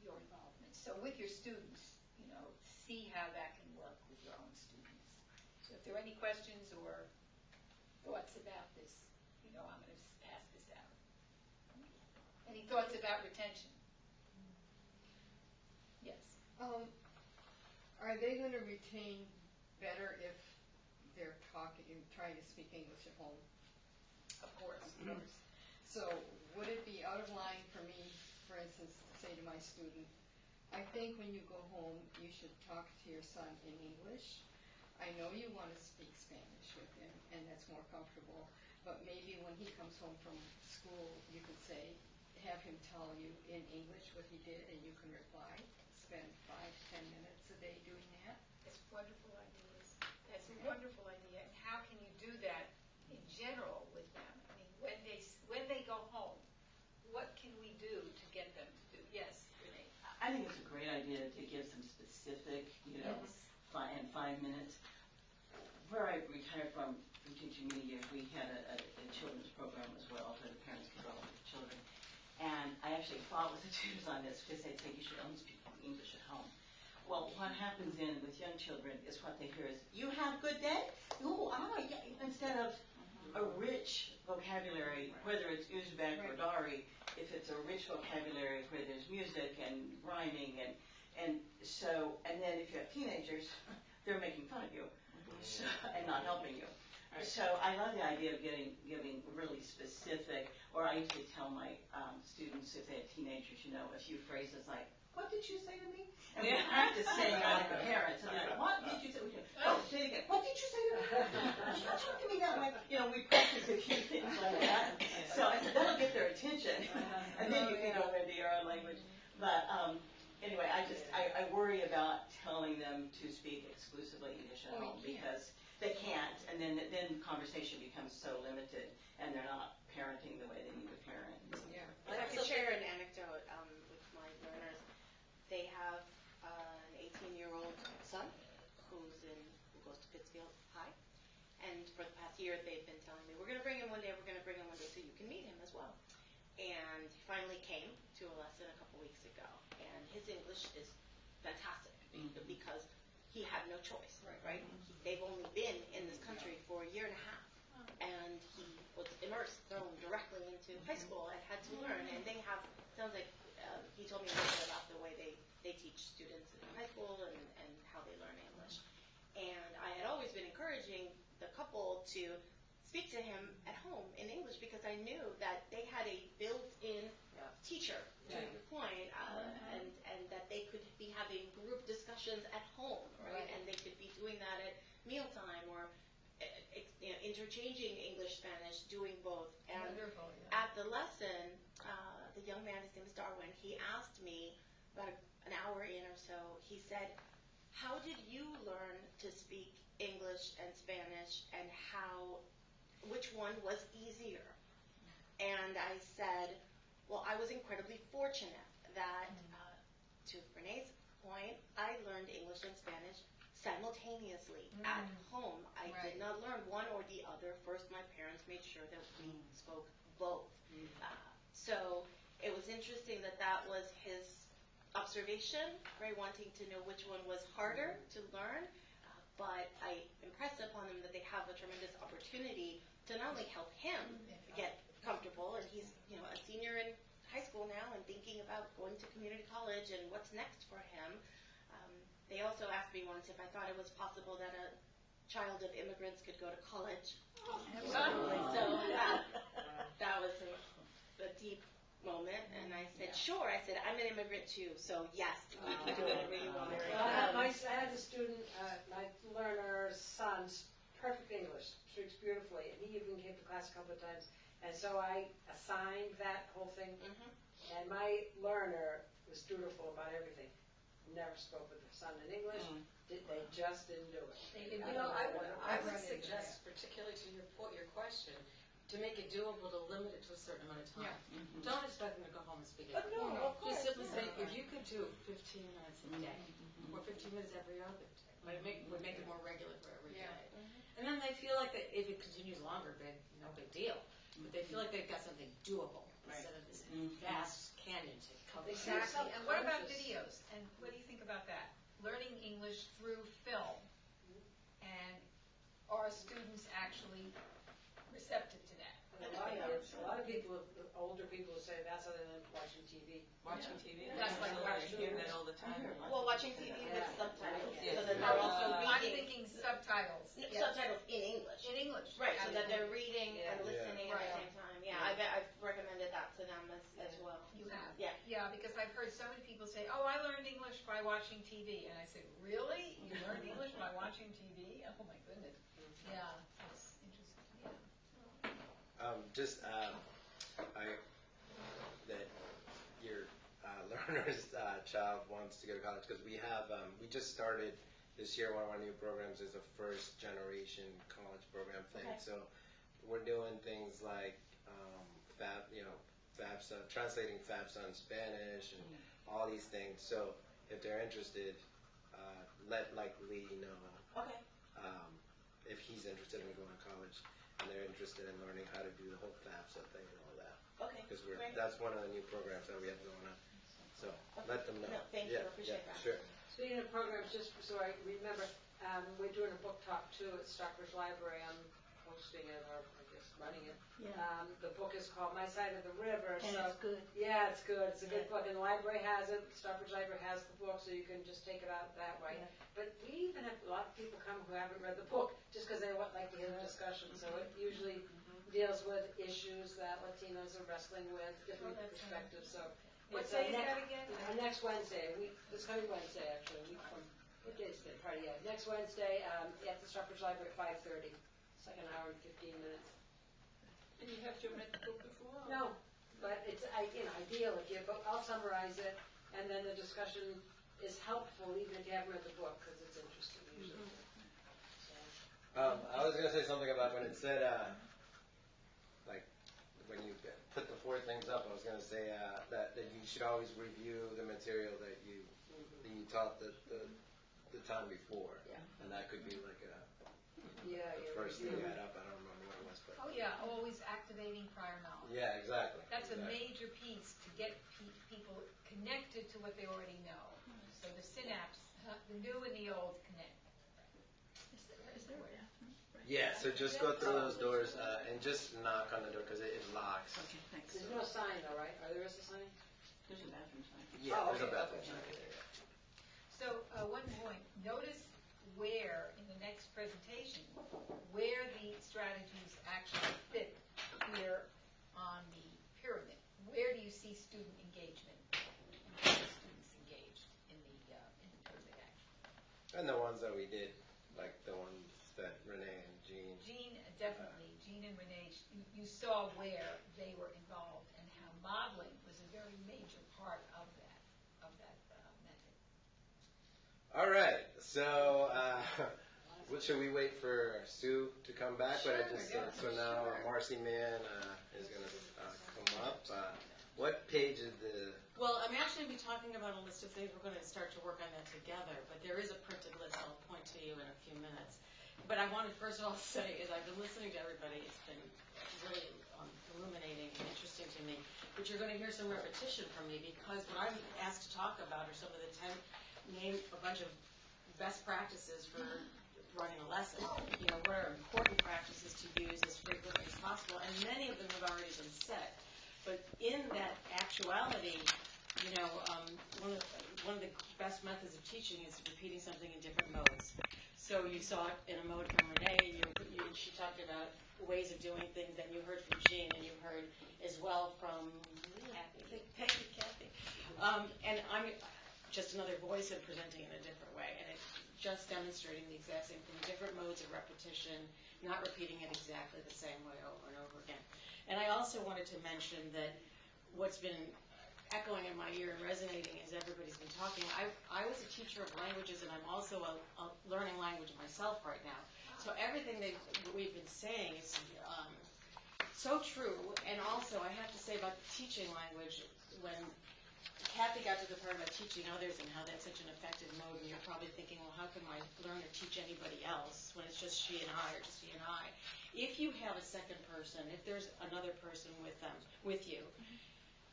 your involvement. So with your students, see how that can work with your own students. So if there are any questions or thoughts about this, I'm going to pass this out. Any thoughts about retention? Yes. Are they going to retain better if they're trying to speak English at home? Of course. Of course. So would it be out of line for me, for instance, to say to my student, I think when you go home, you should talk to your son in English. I know you want to speak Spanish with him, and that's more comfortable, but maybe when he comes home from school, you could say, have him tell you in English what he did, and you can reply. Spend 5 to 10 minutes a day doing that. It's wonderful ideas. That's a wonderful idea. And how can you do that in general with them? I mean, when they go home, what can we do to get them to do? Yes, Renee. I think it's a great idea to give some specific, Yes. 5 minutes. Where I retired from teaching many years, we had a children's program as well, where the parents could go with the children. And I actually fought with the tutors on this because they'd say you should only speak English at home. Well, what happens with young children is what they hear is, you have a good day? Ooh, yeah. Instead of a rich vocabulary, whether it's Uzbek or Dari, if it's a rich vocabulary where there's music and rhyming and then if you have teenagers, they're making fun of you and not helping you. So I love the idea of giving really specific, or I usually tell my students if they have teenagers, a few phrases like, what did you say to me? And we practice saying it like the parents. And they're like, what did you say? Oh, say it again. What did you say to me? You talk to me that way. We practice a few things like that. So that'll get their attention. And then you can go into your own language. But anyway, I worry about telling them to speak exclusively English at home because they can't, and then conversation becomes so limited, and they're not parenting the way they need to parent. Yeah. I could share an anecdote with my learners. They have an 18-year-old son who goes to Pittsfield High, and for the past year they've been telling me, we're going to bring him one day so you can meet him as well. And he finally came to a lesson a couple weeks ago, and his English is fantastic because he had no choice, right? They've only been in this country for a year and a half, and he was immersed, thrown directly into high school and had to learn. And they have, sounds like he told me a little bit about the way they teach students in high school and how they learn English. And I had always been encouraging the couple to speak to him at home in English because I knew that they had a built-in teacher, to your point, and that they could be having group discussions at home, right? And they could be doing that interchanging English, Spanish, doing both. And Wonderful, yeah. at the lesson, the young man, his name is Darwin, he asked me about an hour in or so, he said, how did you learn to speak English and Spanish, and which one was easier? And I said, well, I was incredibly fortunate that, to Renee's point, I learned English and Spanish simultaneously at home. I did not learn one or the other. First, my parents made sure that we spoke both. So it was interesting that was his observation, right, wanting to know which one was harder to learn. But I impressed upon them that they have a tremendous opportunity to not only help him get comfortable, and he's a senior in high school now and thinking about going to community college and what's next for him. They also asked me once if I thought it was possible that a child of immigrants could go to college. Absolutely. So that was a deep moment, and I said, sure. I said, I'm an immigrant too, so yes, we can do it really well. I had a student, my learner's son, perfect English, speaks beautifully, and he even came to class a couple of times. And so I assigned that whole thing, and my learner was dutiful about everything. Never spoke with their son in English. They just didn't do it. I would suggest, particularly to your question, to make it doable, to limit it to a certain amount of time. Don't expect them to go home and speak it. No, of course. Just simply say, if you could do 15 minutes a day, or 15 minutes every other day, would make it more regular for every day. And then they feel like that if it continues longer, no big deal. But they feel like they've got something doable instead of this vast canyon to cover. Exactly. And what about videos? And what do you think about that? Learning English through film. And are students actually receptive to that? A lot of people, older people, say that's other than watching TV. Watching TV? That's like watching hear that all the time. Well, watching TV with subtitles, Yes. so that they're also I'm reading. thinking subtitles. Subtitles in English. In English. Right, so that they're reading and listening at Right. the same time. Yeah, I've recommended that to them as well. You have? Yeah. Yeah, because I've heard so many people say, oh, I learned English by watching TV. And I say, really? You learned English by watching TV? Oh, my goodness. Yeah, that's interesting. Yeah. That your learner's child wants to go to college, because we just started this year. One of our new programs is a first generation college program thing. Okay. So we're doing things like FAFSA, translating FAFSA in Spanish, and all these things. So if they're interested, let Lee know. Okay. If he's interested in going to college, and they're interested in learning how to do the whole FAFSA thing and all that. Okay. Because great. that's one of the new programs that we have going on. So let them know. No, thank you. I appreciate that. Sure. Speaking of programs, just so I remember, we're doing a book talk too at Stockbridge Library. I'm hosting it, or I guess running it. Yeah. The book is called My Side of the River. And so it's good. Yeah, it's good. It's a good book, and the library has it. Stockbridge Library has the book, so you can just take it out that way. Yeah. But we even have a lot of people come who haven't read the book just because they like to hear the discussion. So it usually deals with issues that Latinos are wrestling with, different perspectives. So What day is that again? Next Wednesday, this coming Wednesday, actually, a week from, what day is the party? Yeah, next Wednesday at the Stockbridge Library at 5:30. It's like an hour and 15 minutes. And you have to have read the book before? No, but it's ideal if you. But I'll summarize it, and then the discussion is helpful even if you haven't read the book, because it's interesting usually. I was going to say something about when it said, when you put the 4 things up, I was going to say that you should always review the material that you taught the time before. Yeah. And that could be like the first thing you add up. I don't remember what it was. But Oh, yeah, always activating prior knowledge. yeah, exactly. That's a exactly. major piece to get people connected to what they already know. So the synapse, the new and the old connect. Is there a bathroom? Yeah, so just go through those doors and just knock on the door because it locks. Okay, thanks. There's no sign though, right? Or there is a sign? There's a bathroom sign. Yeah, there's a bathroom. So one point, notice where in the next presentation, where the strategies actually fit here on the pyramid. Where do you see student engagement? How are students engaged in the pyramid action? And the ones that we did, like the ones that Renee and Jean. Jean definitely saw where they were involved and how modeling was a very major part of that method. All right, so should we wait for Sue to come back? Sure, So now Marcy Mann is going to come up. What page is the... Well, I'm actually going to be talking about a list of things. We're going to start to work on that together, but there is a printed list I'll point to you in a few minutes. But I wanted first of all to say is I've been listening to everybody. It's been really illuminating and interesting to me. But you're going to hear some repetition from me because what I'm asked to talk about are some of the 10, name a bunch of best practices for running a lesson. You know, what are important practices to use as frequently as possible, and many of them have already been said. But in that actuality, you know, one of the best methods of teaching is repeating something in different modes. So you saw it in a mode from Renee. She talked about ways of doing things. Then you heard from Jean, and you heard as well from Kathy. And I'm just another voice and presenting in a different way. And it's just demonstrating the exact same thing, different modes of repetition, not repeating it exactly the same way over and over again. And I also wanted to mention that what's been echoing in my ear and resonating as everybody's been talking, I was a teacher of languages, and I'm also a learning language myself right now. So everything that we've been saying is so true. And also, I have to say about teaching language, when Kathy got to the part about teaching others and how that's such an effective mode, and you're probably thinking, well, how can my learner teach anybody else when it's just she and I or just he and I? If you have a second person, if there's another person with you,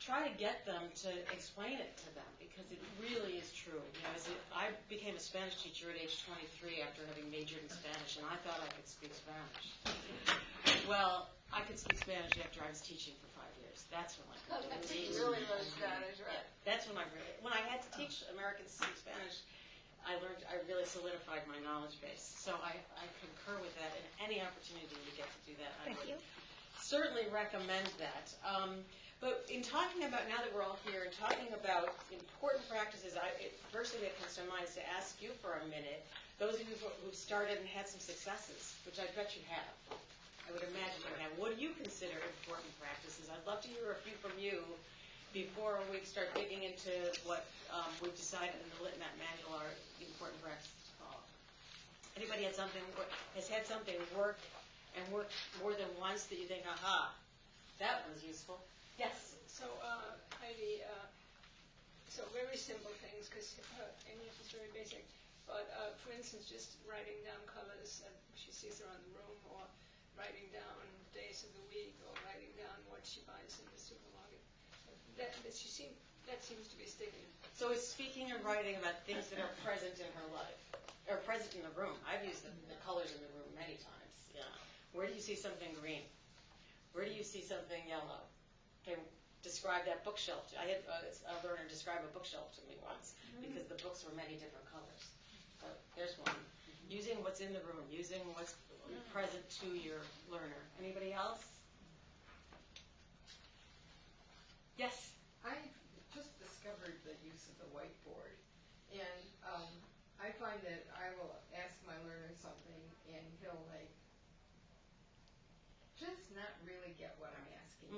try to get them to explain it to them, because it really is true. You know, I became a Spanish teacher at age 23 after having majored in Spanish, and I thought I could speak Spanish. Well, I could speak Spanish after I was teaching for 5 years. That's when I could do it. You really learned Spanish, right? That's when when I had to teach Americans to speak Spanish, I really solidified my knowledge base. So I concur with that, and any opportunity to get to do that, I would certainly recommend that. But in talking about, now that we're all here, and talking about important practices, first thing that comes to mind is to ask you for a minute, those of you who've started and had some successes, which I bet you have. I would imagine you have. What do you consider important practices? I'd love to hear a few from you before we start digging into what we've decided in the LitNet manual are important practices to follow. Anybody has had something work and work more than once that you think, aha, that was useful? Yes. So, Heidi, so very simple things, because English is very basic. But for instance, just writing down colors that she sees around the room, or writing down days of the week, or writing down what she buys in the supermarket. That seems to be sticking. So it's speaking and writing about things that are present in her life, or present in the room. I've used the colors in the room many times. Yeah. Where do you see something green? Where do you see something yellow? Okay, describe that bookshelf. I had a learner describe a bookshelf to me once, because the books were many different colors. So there's one. Using what's in the room, using what's present to your learner. Anybody else? Yes? I just discovered the use of the whiteboard, and I find that I will ask my learner something, and he'll just not really get what I'm asking.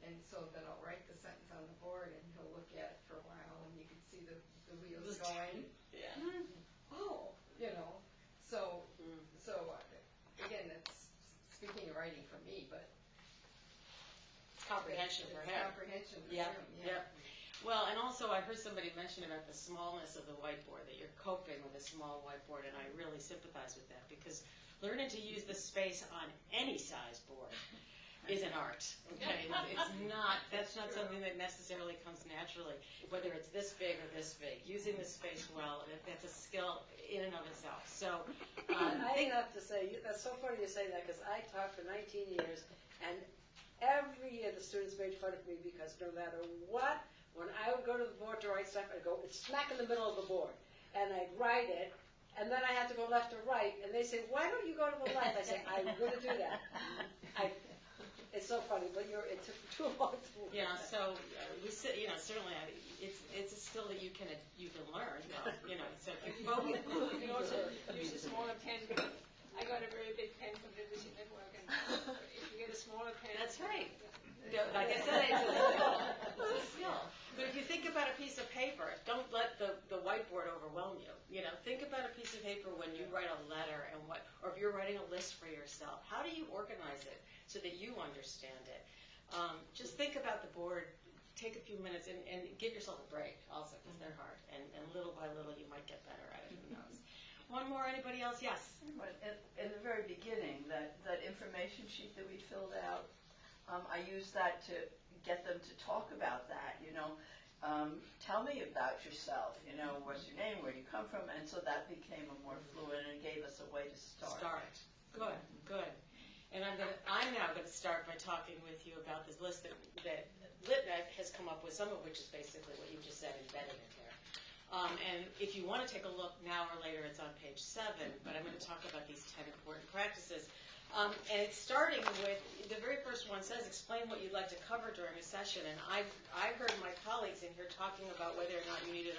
And so then I'll write the sentence on the board, and he'll look at it for a while, and you can see the wheels going. Yeah. Oh, you know. So again, that's speaking and writing for me, but comprehension for him. Comprehension for him. Yeah. Well, and also I heard somebody mention about the smallness of the whiteboard, that you're coping with a small whiteboard, and I really sympathize with that, because learning to use the space on any size board is an art. Okay, that's not something that necessarily comes naturally, whether it's this big or this big. Using the space well, that's a skill in and of itself. So I have to say, that's so funny you say that, because I taught for 19 years, and every year the students made fun of me, because no matter what, when I would go to the board to write stuff, I'd go smack in the middle of the board, and I'd write it, and then I had to go left or right, and they say, why don't you go to the left? I say, I'm going to do that. It's so funny, but it took too long to. Yeah, so certainly it's a skill that you can learn. So if you focus. You can also use a smaller pen. I got a very big pen from the Liberty Network, and if you get a smaller a pen. That's right. Yeah. Like I said, it's a skill. But if you think about a piece of paper, don't let the whiteboard overwhelm you. You know, think about a piece of paper when you write a letter or if you're writing a list for yourself. How do you organize it so that you understand it? Just think about the board. Take a few minutes and give yourself a break also, because they're hard. And little by little, you might get better at it. Who knows? One more. Anybody else? Yes. In the very beginning, that information sheet that we filled out, I used that to get them to talk about that, tell me about yourself, what's your name, where you come from, and so that became a more fluent and gave us a way to start. Good. And I'm now going to start by talking with you about this list that LitNet has come up with, some of which is basically what you just said, embedded in there. And if you want to take a look now or later, it's on page 7, but I'm going to talk about these 10 important practices. And it's starting with, the very first one says, explain what you'd like to cover during a session. And I heard my colleagues in here talking about whether or not you needed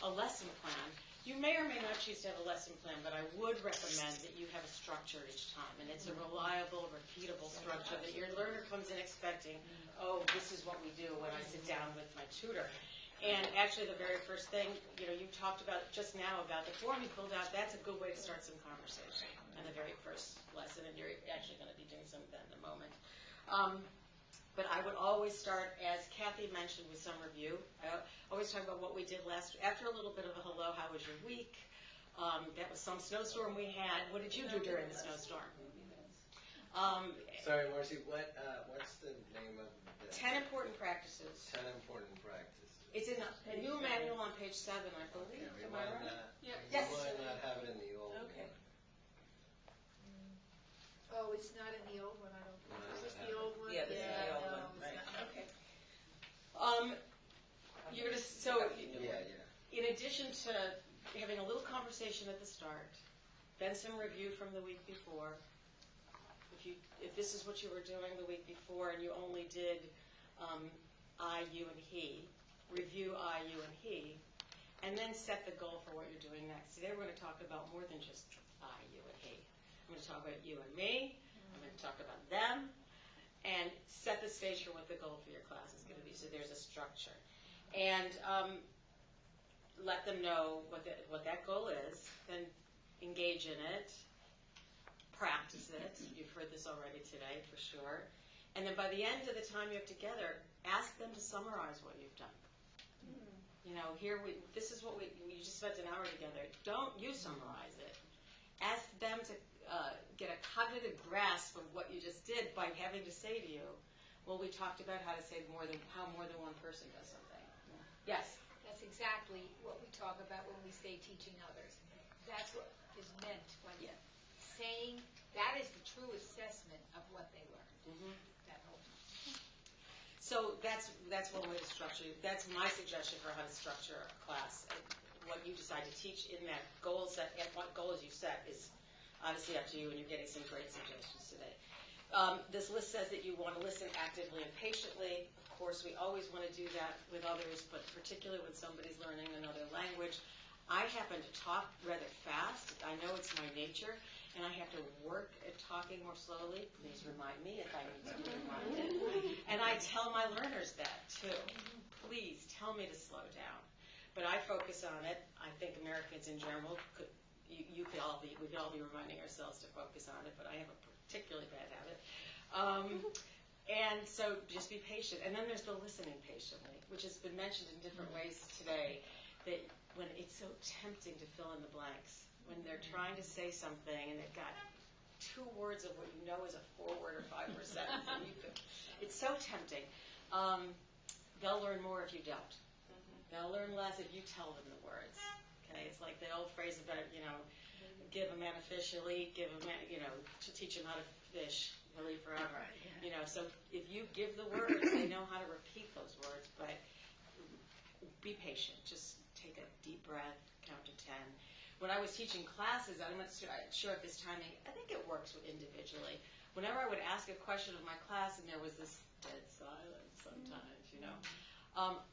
a lesson plan. You may or may not choose to have a lesson plan, but I would recommend that you have a structure each time. And it's a reliable, repeatable structure that your learner comes in expecting, oh, this is what we do when I sit down with my tutor. And actually the very first thing, you talked about just now about the form you filled out, that's a good way to start some conversation in the very first lesson, and you're actually going to be doing some of that in a moment. But I would always start, as Kathy mentioned, with some review. I always talk about what we did after a little bit of a hello, how was your week? That was some snowstorm we had. What did you do during the snowstorm? Sorry, Marcy, what's the name of the... 10 important practices. 10 important practices. It's in the new manual on page 7, I believe. Am I right? Yeah. Yes. You might not have it in the old one. Oh, it's not in the old one, I don't think. Is this the old one? Yeah, this is the old no, one. it's Right. not. Okay. You're gonna, so, Yeah. in addition to having a little conversation at the start, then some review from the week before. If this is what you were doing the week before and you only did I, you, and he, review I, you, and he, and then set the goal for what you're doing next. Today we're going to talk about more than just I, you, and he. I'm going to talk about you and me. I'm going to talk about them, and set the stage for what the goal for your class is going to be. So there's a structure. And let them know what that goal is, then engage in it, practice it. You've heard this already today, for sure. And then by the end of the time you have together, ask them to summarize what you've done. This is what we just spent an hour together. Don't you summarize it. Ask them to get a cognitive grasp of what you just did by having to say to you, well, we talked about how more than one person does something. Yes? That's exactly what we talk about when we say teaching others. That's what is meant when saying that is the true assessment of what they learned. Mm-hmm. That whole time. So that's one way to structure. That's my suggestion for how to structure a class. What you decide to teach in that goal set, and what goals you set, is obviously up to you, and you're getting some great suggestions today. This list says that you want to listen actively and patiently. Of course, we always want to do that with others, but particularly when somebody's learning another language. I happen to talk rather fast. I know it's my nature, and I have to work at talking more slowly. Please remind me if I need to be reminded. And I tell my learners that, too. Please tell me to slow down. But I focus on it. I think Americans in general we could all be reminding ourselves to focus on it, but I have a particularly bad habit. And so just be patient. And then there's the listening patiently, which has been mentioned in different ways today, that when it's so tempting to fill in the blanks, when they're trying to say something and they've got 2 words of what you know is a 4-word or 5-word sentence, and it's so tempting. They'll learn more if you don't. They'll learn less if you tell them the words. Okay, it's like the old phrase about, give a man a fish, he'll eat, give a man, to teach him how to fish, he'll eat forever. So if you give the words, they know how to repeat those words, but be patient. Just take a deep breath, count to 10. When I was teaching classes, I'm not sure if this timing, I think it works individually. Whenever I would ask a question of my class and there was this dead silence sometimes,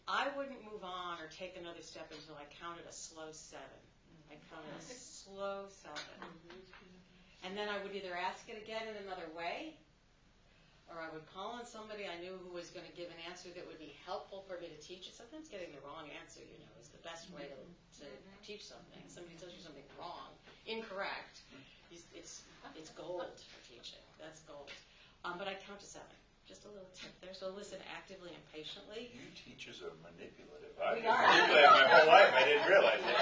I wouldn't move on or take another step until I counted a slow 7. I counted a slow 7. And then I would either ask it again in another way, or I would call on somebody I knew who was going to give an answer that would be helpful for me to teach it. Sometimes getting the wrong answer, is the best way to teach something. Somebody tells you something wrong, incorrect, it's gold for teaching. That's gold. But I count to 7. Just a little tip there. So listen actively and patiently. You teachers are manipulative. I've We been are. manipulative my whole life. I didn't realize it.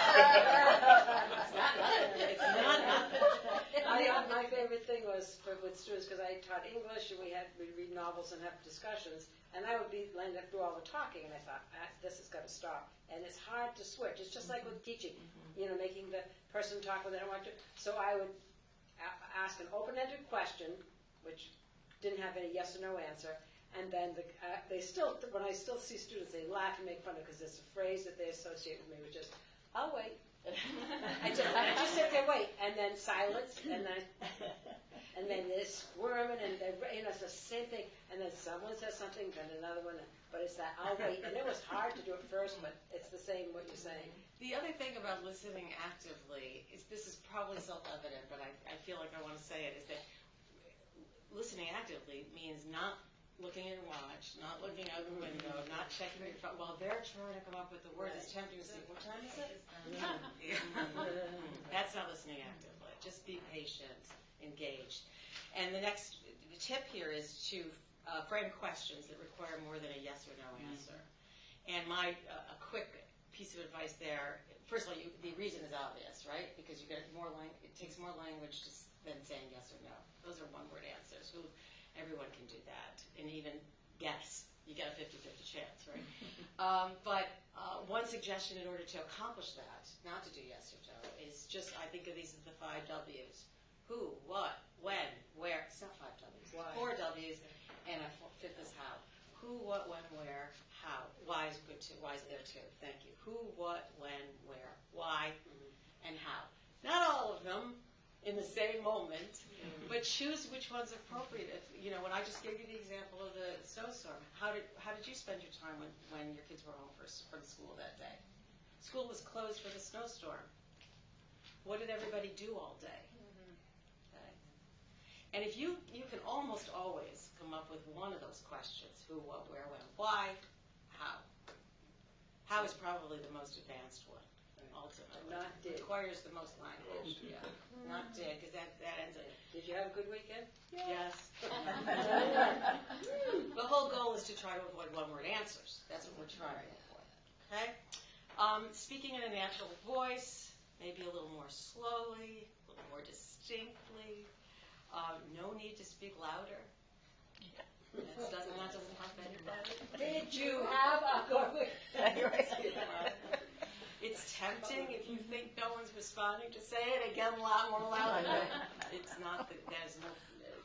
It's not. My favorite thing was with students, because I taught English and we'd read novels and have discussions, and I would end up doing all the talking, and I thought, this has got to stop. And it's hard to switch. It's just like with teaching, making the person talk when they don't want to. So I would ask an open-ended question, which didn't have any yes or no answer, and then when I still see students, they laugh and make fun of it because it's a phrase that they associate with me, which is, I'll wait. I just sit there, wait, and then silence, and then they're squirming, and it's the same thing, and then someone says something, then another one, but it's that I'll wait, and it was hard to do it first, but it's the same what you're saying. The other thing about listening actively is, this is probably self-evident, but I feel like I want to say it, is that listening actively means not looking at your watch, not looking out the window, not checking your phone. While they're trying to come up with the words, it's tempting to say, what time is it? That's not listening actively. Just be patient, engaged. And the next tip here is to frame questions that require more than a yes or no answer. And a quick piece of advice there, first of all, the reason is obvious, right? Because it takes more language than saying yes or no. Those are one-word answers. Everyone can do that. And even guess. You get a 50-50 chance, right? But one suggestion in order to accomplish that, not to do yes or no, is just, I think of these as the 5 W's. Who, what, when, where. It's not 5 W's. Why? 4 W's, and a 5th is how. Who, what, when, where, how. Why is good too. Why is there too. Thank you. Who, what, when, where, why, and how. Not all of them in the same moment, but choose which one's appropriate. When I just gave you the example of the snowstorm, how did you spend your time when your kids were home from school that day? School was closed for the snowstorm. What did everybody do all day? Okay. And if you can almost always come up with one of those questions: who, what, where, when, why, how. How is probably the most advanced one. Ultimately, Not did. Requires the most language. Yeah, not did, because that ends it. Did you have a good weekend? Yes. The whole goal is to try to avoid one-word answers. That's what we're trying to avoid. Okay. Speaking in a natural voice, maybe a little more slowly, a little more distinctly. No need to speak louder. That doesn't help anybody. Did you have a good weekend? It's tempting if you think no one's responding to say it again a lot more loudly. It's not that there's no.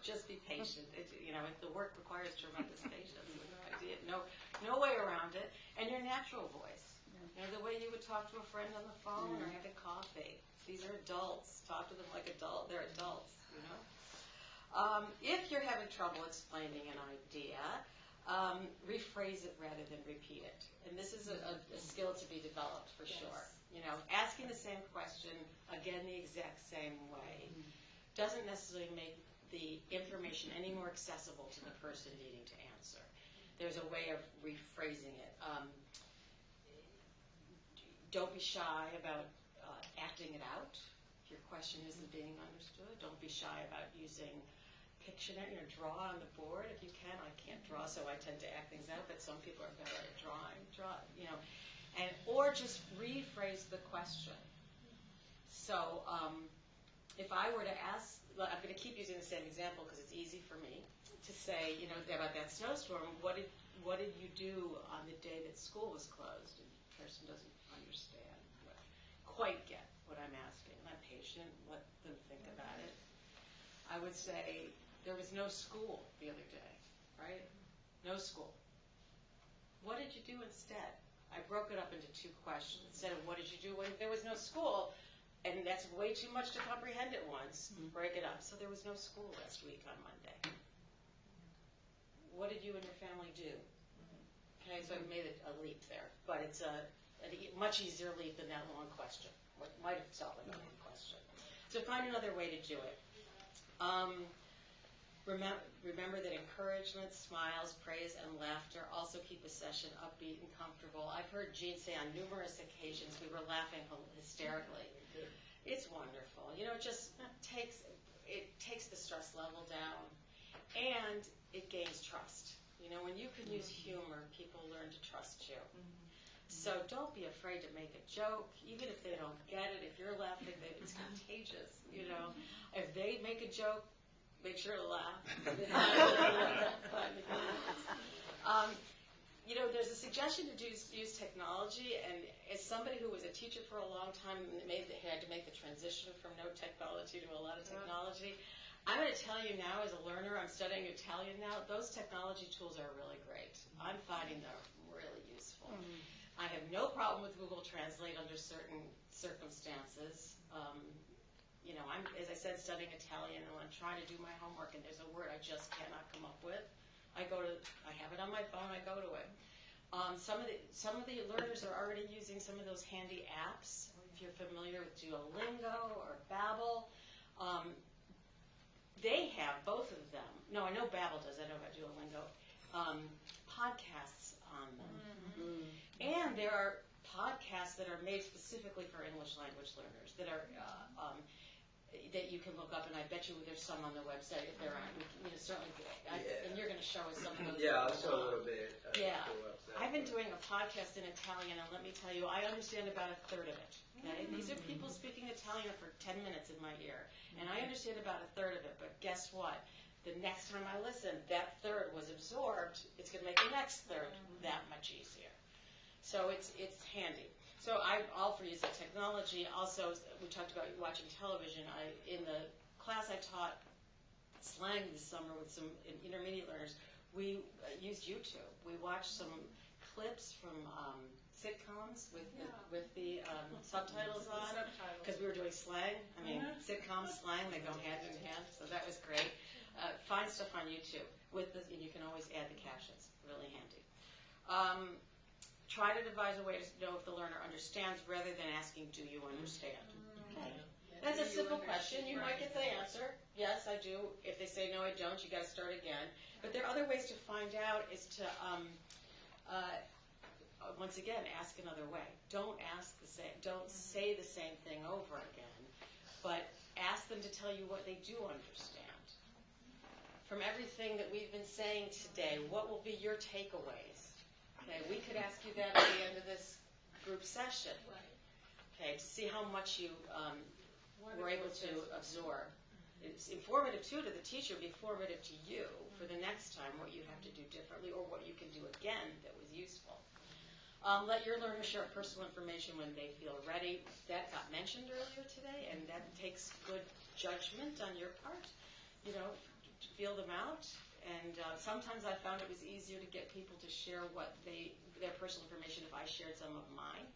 Just be patient. If the work requires tremendous patience, no way around it. And your natural voice, the way you would talk to a friend on the phone or having coffee. These are adults. Talk to them like they're adults. If you're having trouble explaining an idea, rephrase it rather than repeat it. And this is a skill to be developed for sure. Asking the same question, again, the exact same way, doesn't necessarily make the information any more accessible to the person needing to answer. There's a way of rephrasing it. Don't be shy about acting it out. If your question isn't being understood, don't be shy about using Pictionary, draw on the board if you can. I can't draw, so I tend to act things out, but some people are better at drawing. Or just rephrase the question. So if I were to ask, I'm going to keep using the same example because it's easy for me to say, about that snowstorm, what did you do on the day that school was closed? And the person doesn't quite get what I'm asking. I'm patient, let them think about it. I would say, there was no school the other day, right? No school. What did you do instead? I broke it up into 2 questions. Instead of what did you do when there was no school, and that's way too much to comprehend at once, break it up. So there was no school last week on Monday. What did you and your family do? Okay, so I made a leap there, but it's a much easier leap than that long question. What might have felt like a long question. So find another way to do it. Remember that encouragement, smiles, praise, and laughter also keep a session upbeat and comfortable. I've heard Jean say on numerous occasions we were laughing hysterically. It's wonderful. You know, it just takes the stress level down, and it gains trust. You know, when you can use humor, people learn to trust you. So don't be afraid to make a joke, even if they don't get it. If you're laughing, it's contagious. You know, if they make a joke, make sure to laugh. You know, there's a suggestion to use technology, and as somebody who was a teacher for a long time and had to make the transition from no technology to a lot of technology, I'm going to tell you now, as a learner, I'm studying Italian now, those technology tools are really great. I'm finding them really useful. I have no problem with Google Translate under certain circumstances. You know, I'm, as I said, studying Italian, and when I'm trying to do my homework and there's a word I just cannot come up with, I have it on my phone, I go to it. Some of the learners are already using some of those handy apps. If you're familiar with Duolingo or Babbel, they have both of them. No, I know Babbel does. I know about Duolingo. Podcasts on them, and there are podcasts that are made specifically for English language learners that are that you can look up, and I bet you there's some on the website if there aren't. You know, certainly, and you're going to show us some of those. Yeah, I'll show a little bit. Yeah, I've been doing a podcast in Italian, and let me tell you, I understand about a third of it. Okay, these are people speaking Italian for 10 minutes in my ear, and I understand about a third of it. But guess what? The next time I listen, that third was absorbed. It's going to make the next third that much easier. So it's handy. So I'm all for using technology. Also, we talked about watching television. In the class I taught slang this summer with some intermediate learners, we used YouTube. We watched some clips from sitcoms with the subtitles on, because we were doing slang. I mean, sitcoms, slang, they go hand in hand, so that was great. Find stuff on YouTube, and you can always add the captions, really handy. Try to devise a way to know if the learner understands rather than asking, do you understand? Okay. That's a simple question. You might get the answer. Yes, I do. If they say, no, I don't, you got to start again. But there are other ways to find out is to, once again, ask another way. Don't say the same thing over again, but ask them to tell you what they do understand. From everything that we've been saying today, what will be your takeaways? Okay, we could ask you that at the end of this group session. Okay, to see how much you were able to absorb. It's informative, too, to the teacher, be formative to you for the next time, what you have to do differently or what you can do again that was useful. Let your learners share personal information when they feel ready. That got mentioned earlier today, and that takes good judgment on your part. You know, to feel them out. And sometimes I found it was easier to get people to share their personal information if I shared some of mine.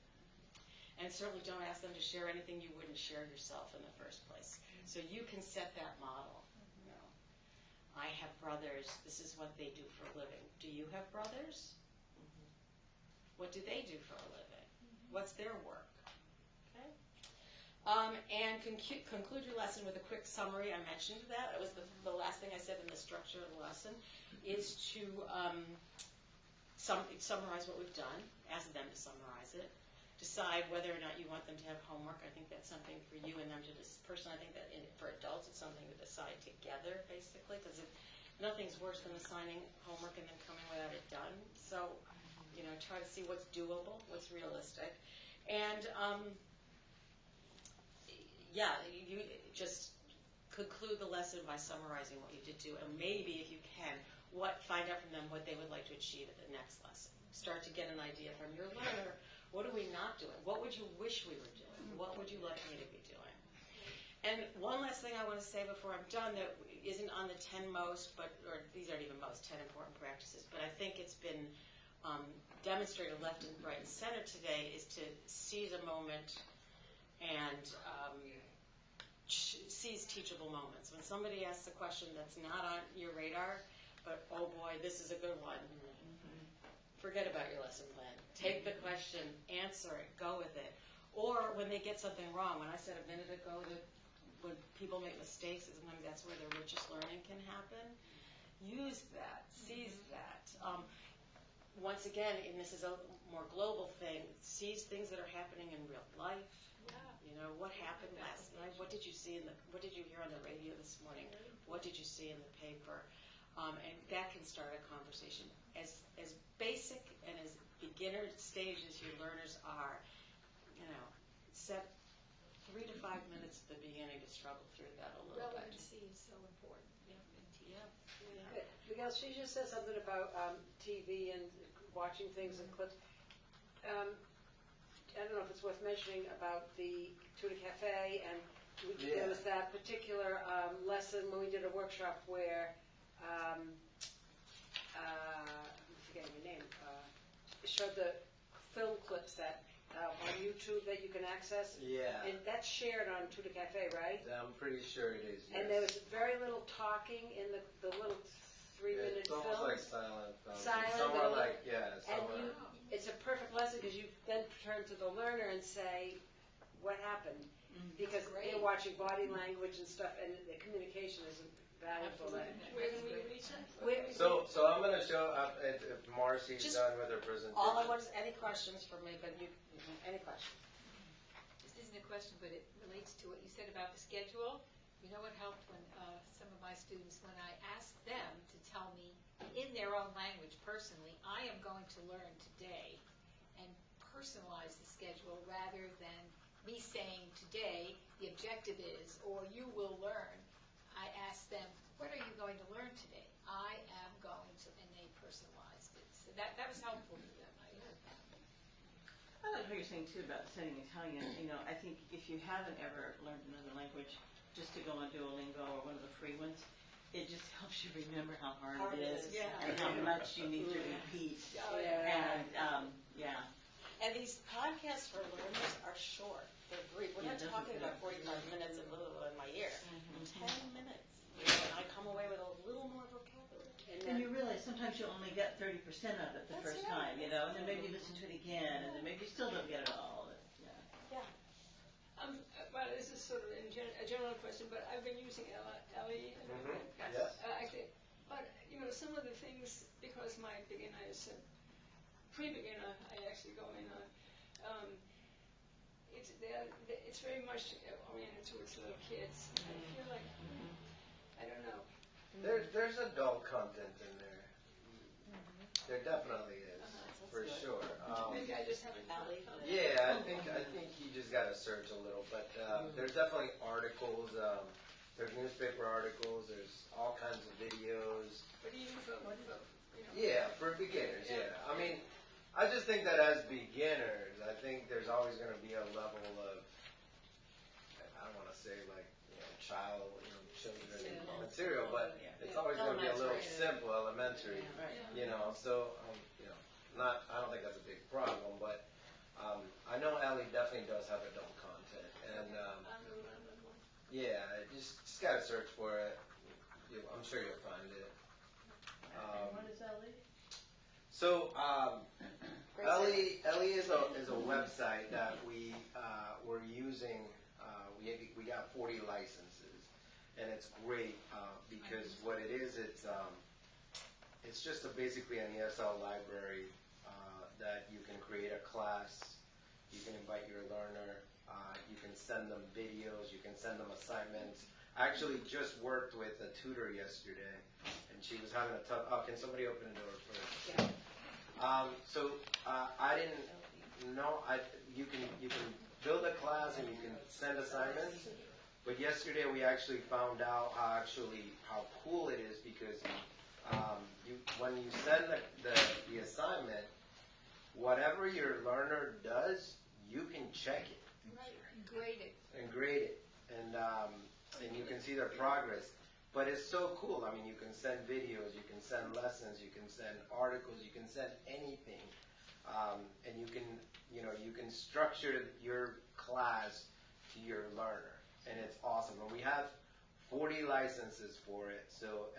And certainly don't ask them to share anything you wouldn't share yourself in the first place. So you can set that model. You know, I have brothers. This is what they do for a living. Do you have brothers? What do they do for a living? What's their work? Okay. And conclude your lesson with a quick summary. I mentioned that. That was the last thing I said in the structure of the lesson, is to summarize what we've done, ask them to summarize it, decide whether or not you want them to have homework. I think that's something for you and them to personally, I think that for adults it's something to decide together, basically, because nothing's worse than assigning homework and then coming without it done. So, you know, try to see what's doable, what's realistic. And you just conclude the lesson by summarizing what you did do, and maybe, if you can, find out from them what they would like to achieve at the next lesson. Start to get an idea from your learner. What are we not doing? What would you wish we were doing? What would you like me to be doing? And one last thing I want to say before I'm done that isn't on the 10 most, or these aren't even most, 10 important practices, but I think it's been demonstrated left and right and center today, is to seize a moment and seize teachable moments. When somebody asks a question that's not on your radar, but oh boy, this is a good one, forget about your lesson plan. Take the question, answer it, go with it. Or when they get something wrong, when I said a minute ago that when people make mistakes, sometimes that's where the richest learning can happen. Use that, seize that. Once again, and this is a more global thing, seize things that are happening in real life. You know, what happened last night? What did you see what did you hear on the radio this morning? What did you see in the paper? And that can start a conversation. As basic and as beginner stage as your learners are, you know, set 3 to 5 minutes at the beginning to struggle through that a little bit. Relevancy is so important. Good. Because she just said something about TV and watching things and clips. I don't know if it's worth mentioning about the Tutor Cafe, and there was that particular lesson when we did a workshop where, I'm forgetting the name, showed the film clips that on YouTube that you can access. Yeah. And that's shared on Tutor Cafe, right? I'm pretty sure it is. Yes. And there was very little talking in the little 3-minute It's film. almost like silent. Silent. Some are like, And it's a perfect lesson because you then turn to the learner and say, what happened? Because they're watching body language and stuff, and the communication is valuable. Where can we reach it? So I'm going to show up if Marcy's Just done with her presentation. All I want is any questions for me, but any questions? This isn't a question, but it relates to what you said about the schedule. You know what helped when some of my students, when I asked them to tell me in their own language personally, I am going to learn today, and personalize the schedule rather than me saying today the objective is, or you will learn. I asked them, what are you going to learn today? I am going to, and they personalized it. So that was helpful to them. I like what you're saying too about studying Italian. You know, I think if you haven't ever learned another language, just to go on Duolingo or one of the free ones, it just helps you remember how hard it is and how much you need to repeat. And these podcasts for learners are short. They're brief. We're not talking about 45 minutes and in my ear. 10 minutes. And I come away with a little more vocabulary. And you realize sometimes you only get 30% of it the first time, you know, and then maybe you listen to it again, and then maybe you still don't get it all. Well, this is sort of a general question, but I've been using Ellie. Yes. But, you know, some of the things, because my beginner is pre-beginner, I actually go in it's very much oriented towards little kids. I feel like, I don't know. There's adult content in there. There definitely is, for sure. Maybe I just haven't. Yeah, I think you just got to search a little, but there's definitely articles. There's newspaper articles. There's all kinds of videos. But even for Yeah, for beginners. Yeah, I mean, I just think that as beginners, I think there's always going to be a level of, I don't want to say like children material, but it's always going to be a little simple, elementary. You know, so I don't think that's a big problem, but I know Ellie definitely does have adult content, and just gotta search for it. I'm sure you'll find it. What is Ellie? So Ellie is a website that we're using. We got 40 licenses, and it's great because what it is, it's just basically an ESL library that you can create a class, you can invite your learner, you can send them videos, you can send them assignments. I actually just worked with a tutor yesterday, and she was having a tough. Oh, can somebody open the door first? Yeah. So I didn't know. You can build a class and you can send assignments. But yesterday we actually found out how cool it is because when you send the assignment, whatever your learner does, you can check it. Right, and grade it. And you can see their progress. But it's so cool. I mean, you can send videos, you can send lessons, you can send articles, you can send anything, and you can structure your class to your learner, and it's awesome. And we have 40 licenses for it. So,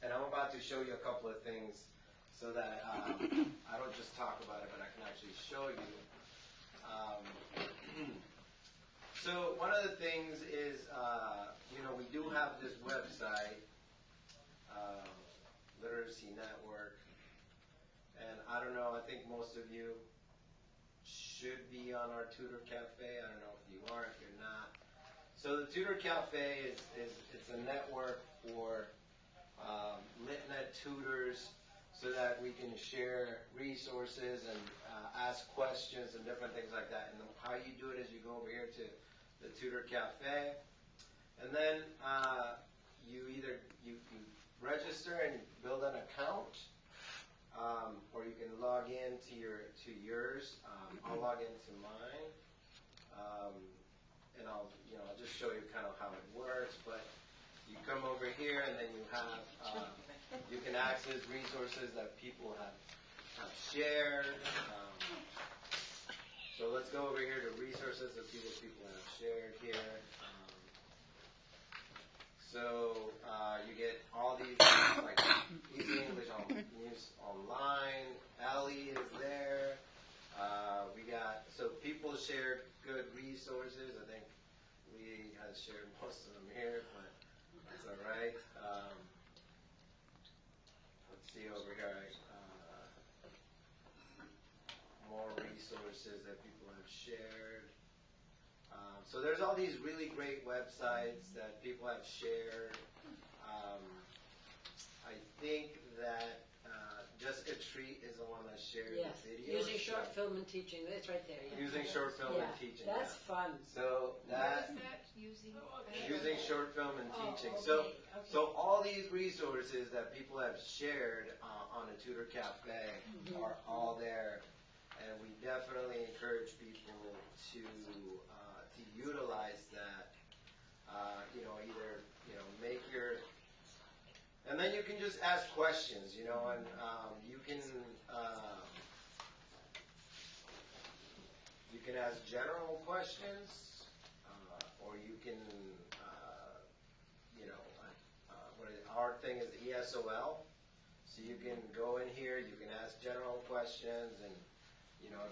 and I'm about to show you a couple of things so that I don't just talk about it, but I can actually show you. So one of the things is, we do have this website, Literacy Network, and I don't know, I think most of you should be on our Tutor Cafe. I don't know if you are, if you're not. So the Tutor Cafe it's a network for LitNet tutors so that we can share resources and ask questions and different things like that. And how you do it is you go over here to the Tutor Cafe, and then you register and build an account, or you can log in to yours. I'll log into mine, and I'll just show you kind of how it works. But you come over here, and then you have you can access resources that people have shared. So let's go over here to resources that people have shared here. So you get all these like Easy English News Online. Ellie is there. So people share good resources. I think Lee has shared most of them here, but that's all right. Let's see over here. More resources that people have shared. So there's all these really great websites that people have shared. I think that Jessica Treat is the one that shared Yes, the video. using short film and teaching, it's right there. Yeah. Using short film and teaching. That's fun. So What is that, using short film and teaching. Okay. So all these resources that people have shared on the Tutor Cafe are all there, and we definitely encourage people to utilize that. Either make your, and then you can just ask questions, and you can ask general questions, or you can, our thing is ESOL, so you can go in here, you can ask general questions, and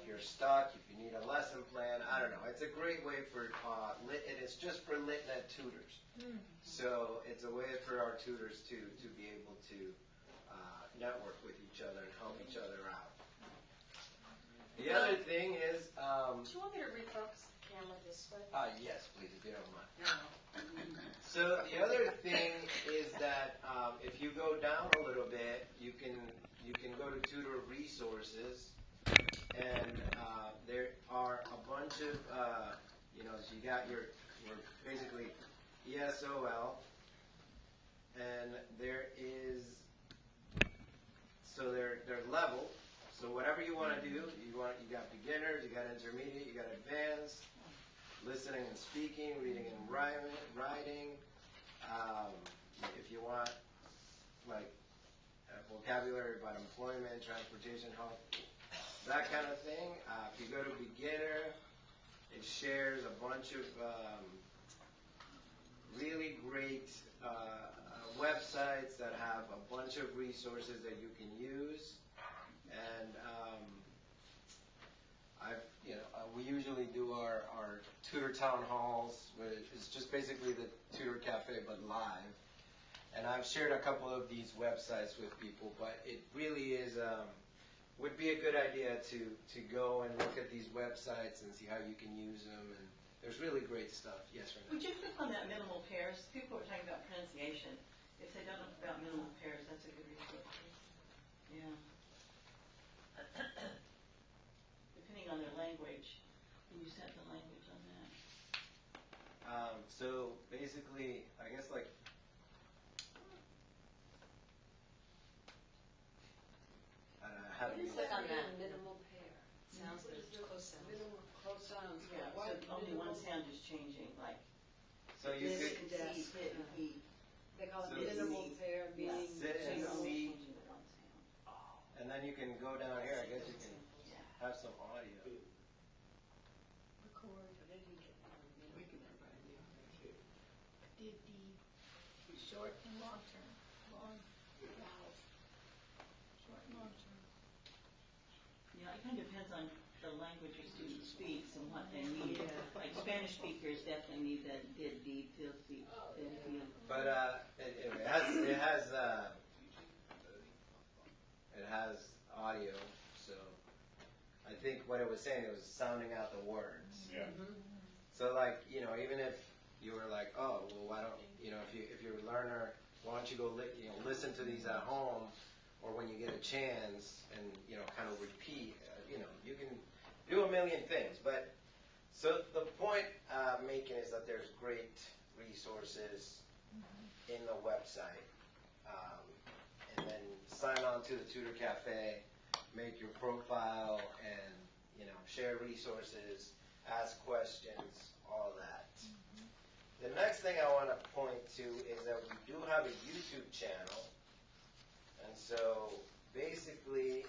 if you're stuck, if you need a lesson plan, I don't know. It's a great way for and it's just for LitNet tutors. So it's a way for our tutors to be able to network with each other and help each other out. The other thing is... Do you want me to refocus the camera this way? Yes, please, if you don't mind. So the other thing is that if you go down a little bit, you can go to Tutor Resources, and there are a bunch of, so you got your basically ESOL, and there is, so they're leveled. So whatever you want to do, you got beginners, you got intermediate, you got advanced, listening and speaking, reading and writing. If you want like vocabulary about employment, transportation, health, that kind of thing. If you go to beginner, it shares a bunch of really great websites that have a bunch of resources that you can use. And we usually do our tutor town halls, which is just basically the Tutor Cafe but live. And I've shared a couple of these websites with people, but it really is would be a good idea to go and look at these websites and see how you can use them. And there's really great stuff. Yes, Renee? Would you click on that minimal pairs? People are talking about pronunciation. If they don't know about minimal pairs, that's a good resource. Yeah. Depending on their language, can you set the language on that? So basically, I guess like how do you Click on that. Minimal pair. Sounds like close sounds. Minimal close sounds. Yeah, so only one sound is changing, like so you Sit could and C, desk. hit, and E. They call it So minimal C. pair, meaning sit So and you're only C, changing the wrong sound. and then you can go down here. I guess you can Yeah. have some audio. record. We can did the short and long term, long vowels, short and long term. Yeah, it kind of depends on the language a student speaks and what they need. Like Spanish speakers definitely need that did, feel, feel. But it has audio, so I think what it was saying, it was sounding out the words. Yeah. So like, even if you were like, oh, well, why don't, if you're a learner, why don't you go listen to these at home, or when you get a chance, and kind of repeat. You can do a million things. But so the point I'm making is that there's great resources in the website, and then sign on to the Tutor Cafe, make your profile, and share resources, ask questions, all that. The next thing I want to point to is that we do have a YouTube channel. And so basically,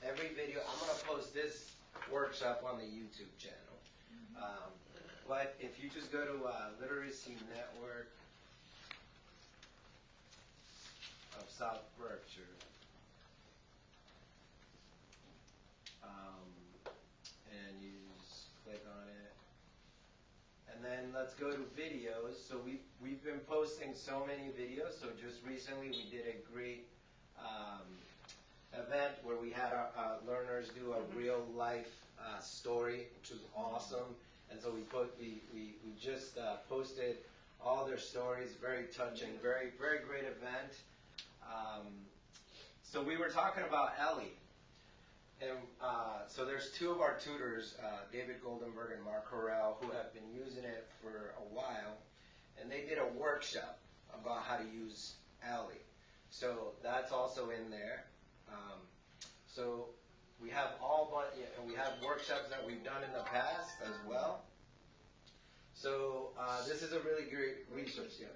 every video, I'm going to post this workshop on the YouTube channel. But if you just go to Literacy Network of South Berkshire, and you just click on it. And then let's go to videos. So we've been posting so many videos. So just recently we did a great event where we had our learners do a real life story, which was awesome. And so we just posted all their stories. Very touching, very very great event. So we were talking about Ellie. And so there's two of our tutors, David Goldenberg and Mark Harrell, who have been using it for a while, and they did a workshop about how to use Ellie. So that's also in there. So we have we have workshops that we've done in the past as well. So this is a really great resource. Yeah.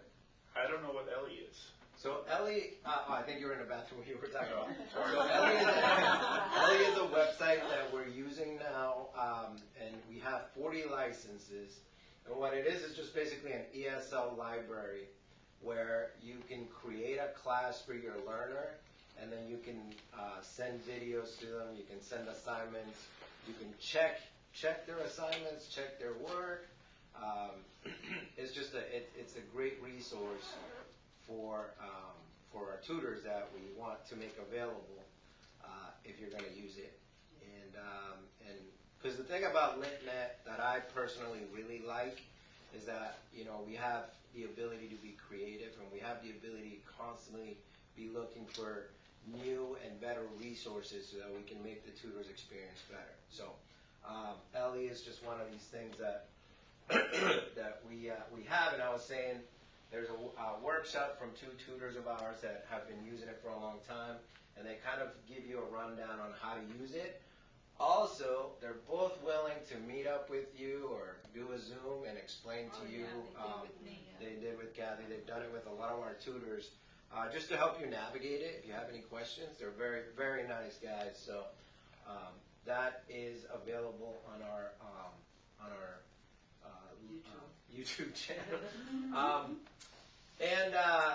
I don't know what Ellie is. So Ellie, I think you were in the bathroom when you were talking about. So Ellie is a website that we're using now, and we have 40 licenses. And what it is just basically an ESL library where you can create a class for your learner, and then you can send videos to them. You can send assignments. You can check their assignments, check their work. It's just it's a great resource for our tutors that we want to make available if you're going to use it. And because the thing about LitNet that I personally really like is that we have the ability to be creative, and we have the ability to constantly be looking for new and better resources so that we can make the tutor's experience better. So Ellie is just one of these things that that we have, and I was saying there's a workshop from two tutors of ours that have been using it for a long time, and they kind of give you a rundown on how to use it. Also, they're both willing to meet up with you or do a Zoom and explain to you. They did with Kathy. They've done it with a lot of our tutors, just to help you navigate it. If you have any questions, they're very, very nice guys. So that is available on our YouTube channel.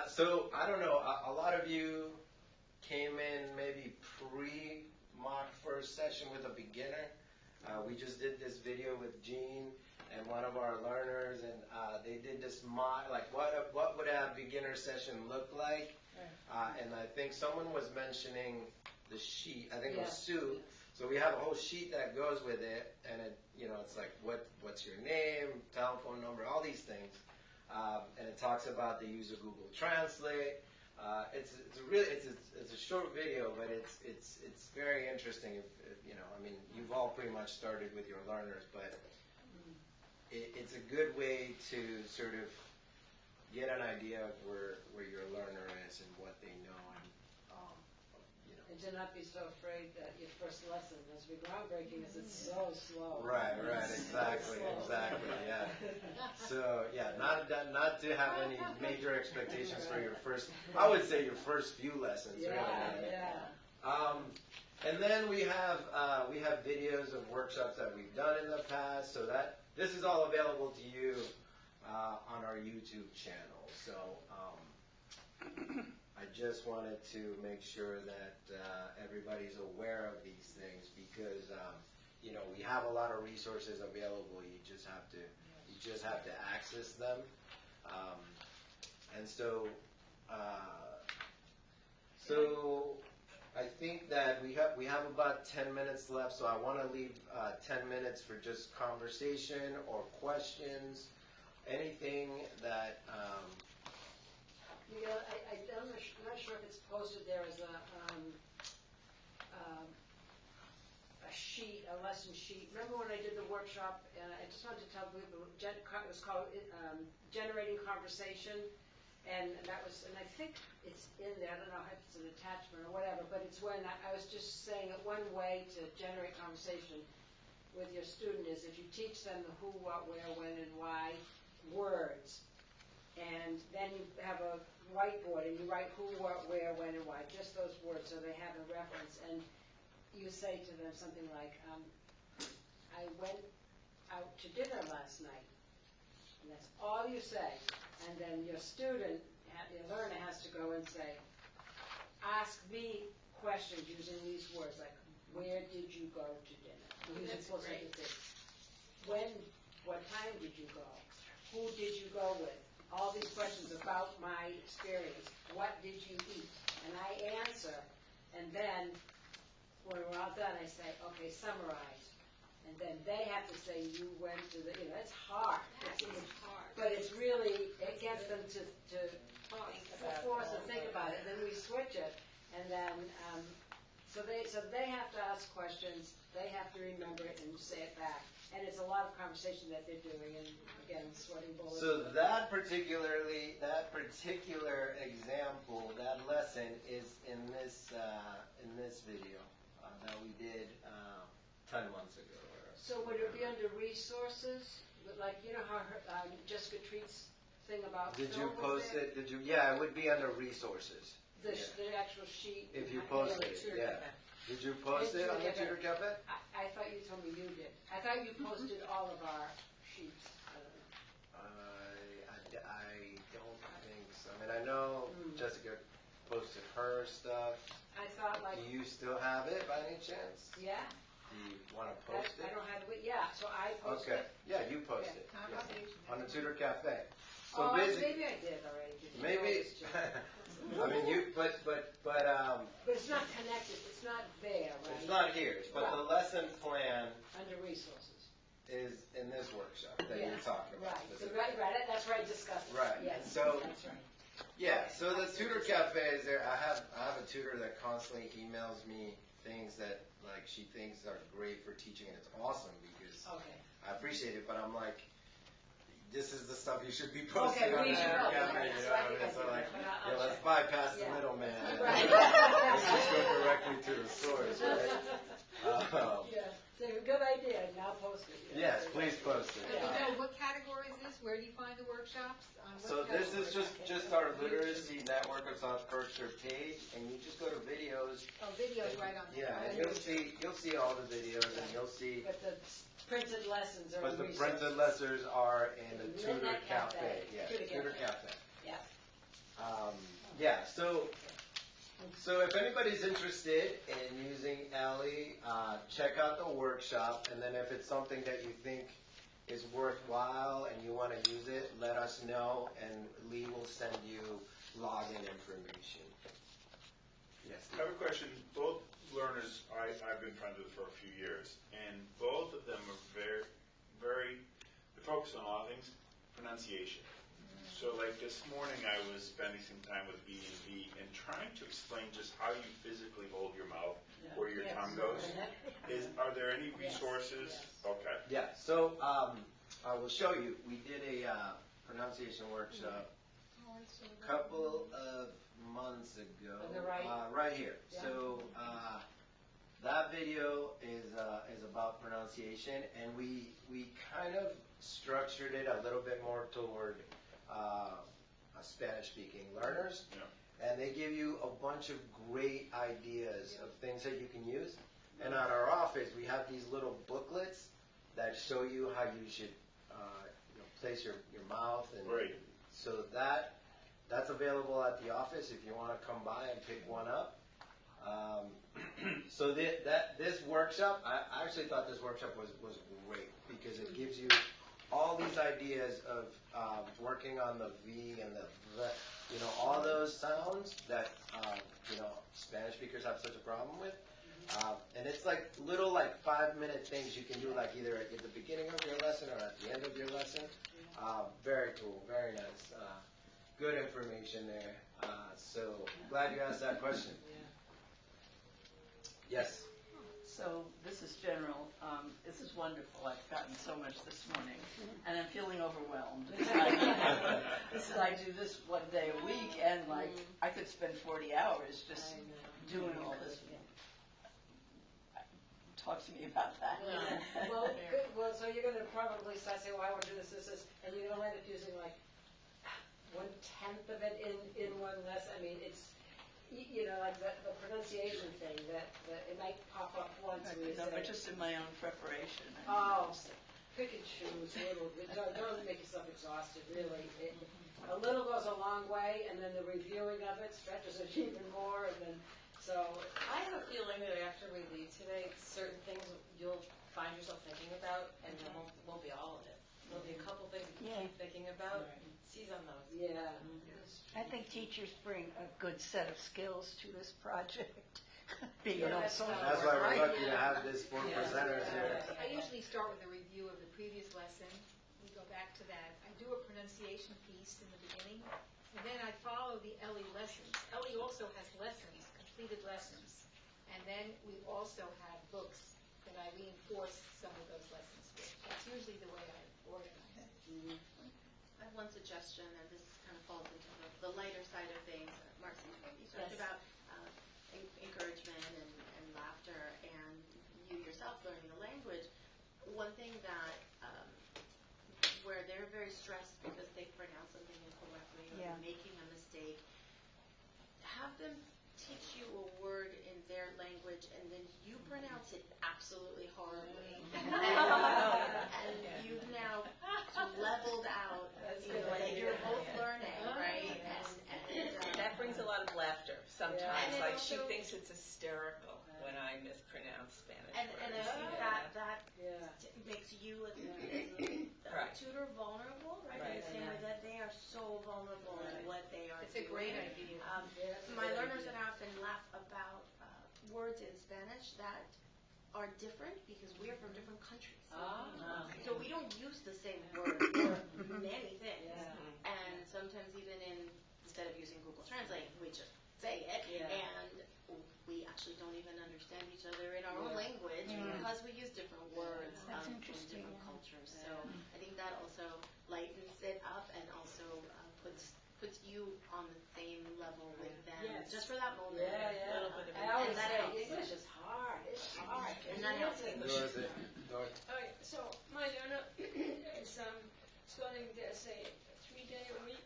So I don't know. A lot of you came in maybe pre-mock first session with a beginner. We just did this video with Jean and one of our learners, and they did this mock, like what would a beginner session look like? And I think someone was mentioning the sheet. I think it was Sue. So we have a whole sheet that goes with it, and it's like what's your name, telephone number, all these things, and it talks about the use of Google Translate. It's a short video, but it's very interesting. If you've all pretty much started with your learners, but it's a good way to sort of get an idea of where your learner is and what they know, and to not be so afraid that your first lesson must be groundbreaking, as it's so slow. Right, exactly, yeah. So yeah, not to have any major expectations for your first. I would say your first few lessons. Yeah. And then we have videos of workshops that we've done in the past. So that this is all available to you on our YouTube channel. So. I just wanted to make sure that everybody's aware of these things because, you know, we have a lot of resources available. You just have to access them. And so I think that we have about 10 minutes left, so I want to leave 10 minutes for just conversation or questions, anything that. Yeah, I'm not sure if it's posted there as a sheet, a lesson sheet. Remember when I did the workshop, and I just wanted to tell people, it was called Generating Conversation, and I think it's in there, I don't know if it's an attachment or whatever, but it's when I was just saying that one way to generate conversation with your student is if you teach them the who, what, where, when, and why words, and then you have a whiteboard and you write who, what, where, when, and why, just those words so they have a reference, and you say to them something like, I went out to dinner last night. And that's all you say. And then your student, your learner has to go and say, ask me questions using these words, like, where did you go to dinner? That's great. What time did you go? Who did you go with? All these questions about my experience. What did you eat? And I answer, and then when we're all done, I say, okay, summarize. And then they have to say, you went to the, it's hard. It's hard. But it's really, it gets them to force and think about it. And then we switch it. And then, so they have to ask questions. They have to remember it and say it back. And it's a lot of conversation that they're doing. And again, sweating bullets. So that particular example, that lesson is in this video that we did 10 months ago. So would it be under resources? Like, you know how Jessica Treat's thing about Did you film was post there? it? Did you? Yeah, it would be under resources. The actual sheet. If you posted it, yeah. Did you post it on the Tutor Cafe? I thought you told me you did. I thought you posted all of our sheets. I don't think so. I mean, I know Jessica posted her stuff. I thought like. Do you still have it by any chance? Yeah. Do you want to post it? I don't have it. Yeah, so I posted Okay. it. Yeah, you post it. Yeah. On the Tutor Cafe. So oh, basically, maybe I did already. Maybe. I mean, but it's not connected. It's not there, right? It's not here. But the lesson plan under resources is in this workshop that you're talking about. Right. So, right. That's where I discussed it. Right. Yes. So that's right. yeah. So the Tutor Cafe is there. I have a tutor that constantly emails me things that like she thinks are great for teaching, and it's awesome because I appreciate it. But I'm like, this is the stuff you should be posting on the Tutor Cafe. You know what I mean? So like, let's bypass the middleman and let's just go directly to the source, right? So good idea. Now post it. Yes, please post it. So what category is this? Where do you find the workshops? So this is just our literacy network of South Berkshire page, and you just go to videos. Oh, videos right on there. Yeah, and you'll see all the videos, and you'll see. But the printed lessons are. But the printed lessons are in the Tutor Cafe. Yeah, Tutor Cafe. Yeah. Yeah. So if anybody's interested in using Ellie, check out the workshop, and then if it's something that you think is worthwhile and you want to use it, let us know, and Lee will send you login information. Yes. I have a question. Both learners I've been friends with for a few years, and both of them are very focused on a lot of things, pronunciation. So like this morning I was spending some time with B&B and trying to explain just how you physically hold your mouth, where your tongue goes. Are there any resources? Yes. Okay. Yeah, so I will show you. We did a pronunciation workshop a couple of months ago. On the right? Right here. Yeah. So that video is about pronunciation, and we kind of structured it a little bit more toward Spanish-speaking learners, and they give you a bunch of great ideas of things that you can use. And at our office, we have these little booklets that show you how you should place your mouth, and so that's available at the office if you want to come by and pick one up. So this workshop, I actually thought this workshop was great because it gives you all these ideas of working on the V and the all those sounds that Spanish speakers have such a problem with. And it's like little 5-minute things you can do either at the beginning of your lesson or at the end of your lesson. Very cool, very nice. Good information there. So glad you asked that question. Yes. So this is general. This is wonderful. I've gotten so much this morning, and I'm feeling overwhelmed. I do this one day a week, and I could spend 40 hours just doing all this. Talk to me about that. Yeah. Well, good. Well, so you're going to probably start saying, well, I want to do this, and you're going to end up using 1/10 of it in one lesson. I mean, it's, like the pronunciation thing that it might pop up once. But just in my own preparation. Pick and choose a little bit. Don't make yourself exhausted, really. A little goes a long way, and then the reviewing of it stretches it even more, and then, so. I have a feeling that after we leave today, certain things you'll find yourself thinking about, and there won't be all of it. There'll be a couple things that you keep thinking about. Seize on those. Yeah. I think teachers bring a good set of skills to this project. That's why we're lucky to have these 4 presenters here. I usually start with a review of the previous lesson. We go back to that. I do a pronunciation piece in the beginning, and then I follow the Ellie lessons. Ellie also has lessons, completed lessons, and then we also have books that I reinforce some of those lessons with. That's usually the way I organize it. I have one suggestion, and this kind of falls into the lighter side of things. Marcy, you talked about encouragement and laughter, and you yourself learning a language. One thing that where they're very stressed because they pronounce something incorrectly or they're making a mistake, have them teach you a word in their language and then you pronounce it absolutely horribly. And you've now leveled out, that you're both learning, right? And that brings a lot of laughter sometimes. She thinks it's hysterical when I mispronounce Spanish and words. I think that makes you as a tutor vulnerable, right? In the same way that they are so vulnerable in what they are doing. It's a great idea. My learners and I often laugh about words in Spanish that are different because we're from different countries. So we don't use the same word for many things. And sometimes even instead of using Google Translate, we just say it. And we actually don't even understand each other in our own language because we use different words from different cultures. So I think that also lightens it up and also puts you on the same level with them just for that moment. I always say English is hard. It's hard. And that helps. Okay, so my learner is starting there's a 3-day-a-week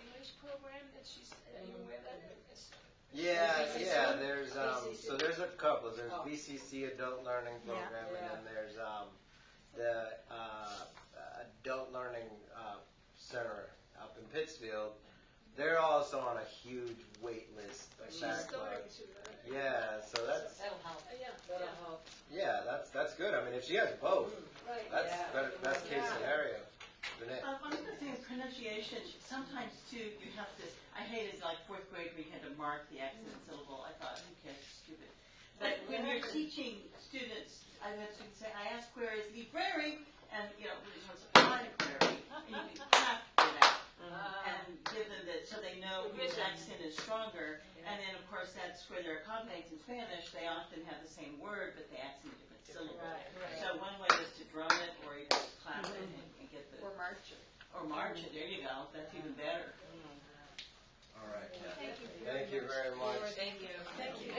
English program that she's aware that is. There's so there's a couple. There's BCC Adult Learning Program, and then there's the Adult Learning Center up in Pittsfield. They're also on a huge wait list. Backlog. So that'll help. That'll help. Yeah, that's good. I mean, if she has both, that's better, best case scenario. Another thing is pronunciation. Sometimes too, you have to. I hated 4th grade where you had to mark the accent syllable. I thought, who cares, it's stupid. But when you're teaching students, I ask where is library, and we just want to library, and you have to do that. And give them so they know which accent is stronger. And then, of course, that's where there are cognates in Spanish. They often have the same word, but they accent different syllables. So one way is to drum it, or you just clap it and get the... Or march it. Or march it. There you go. That's even better. All right. Thank you very much. Thank you. Thank you.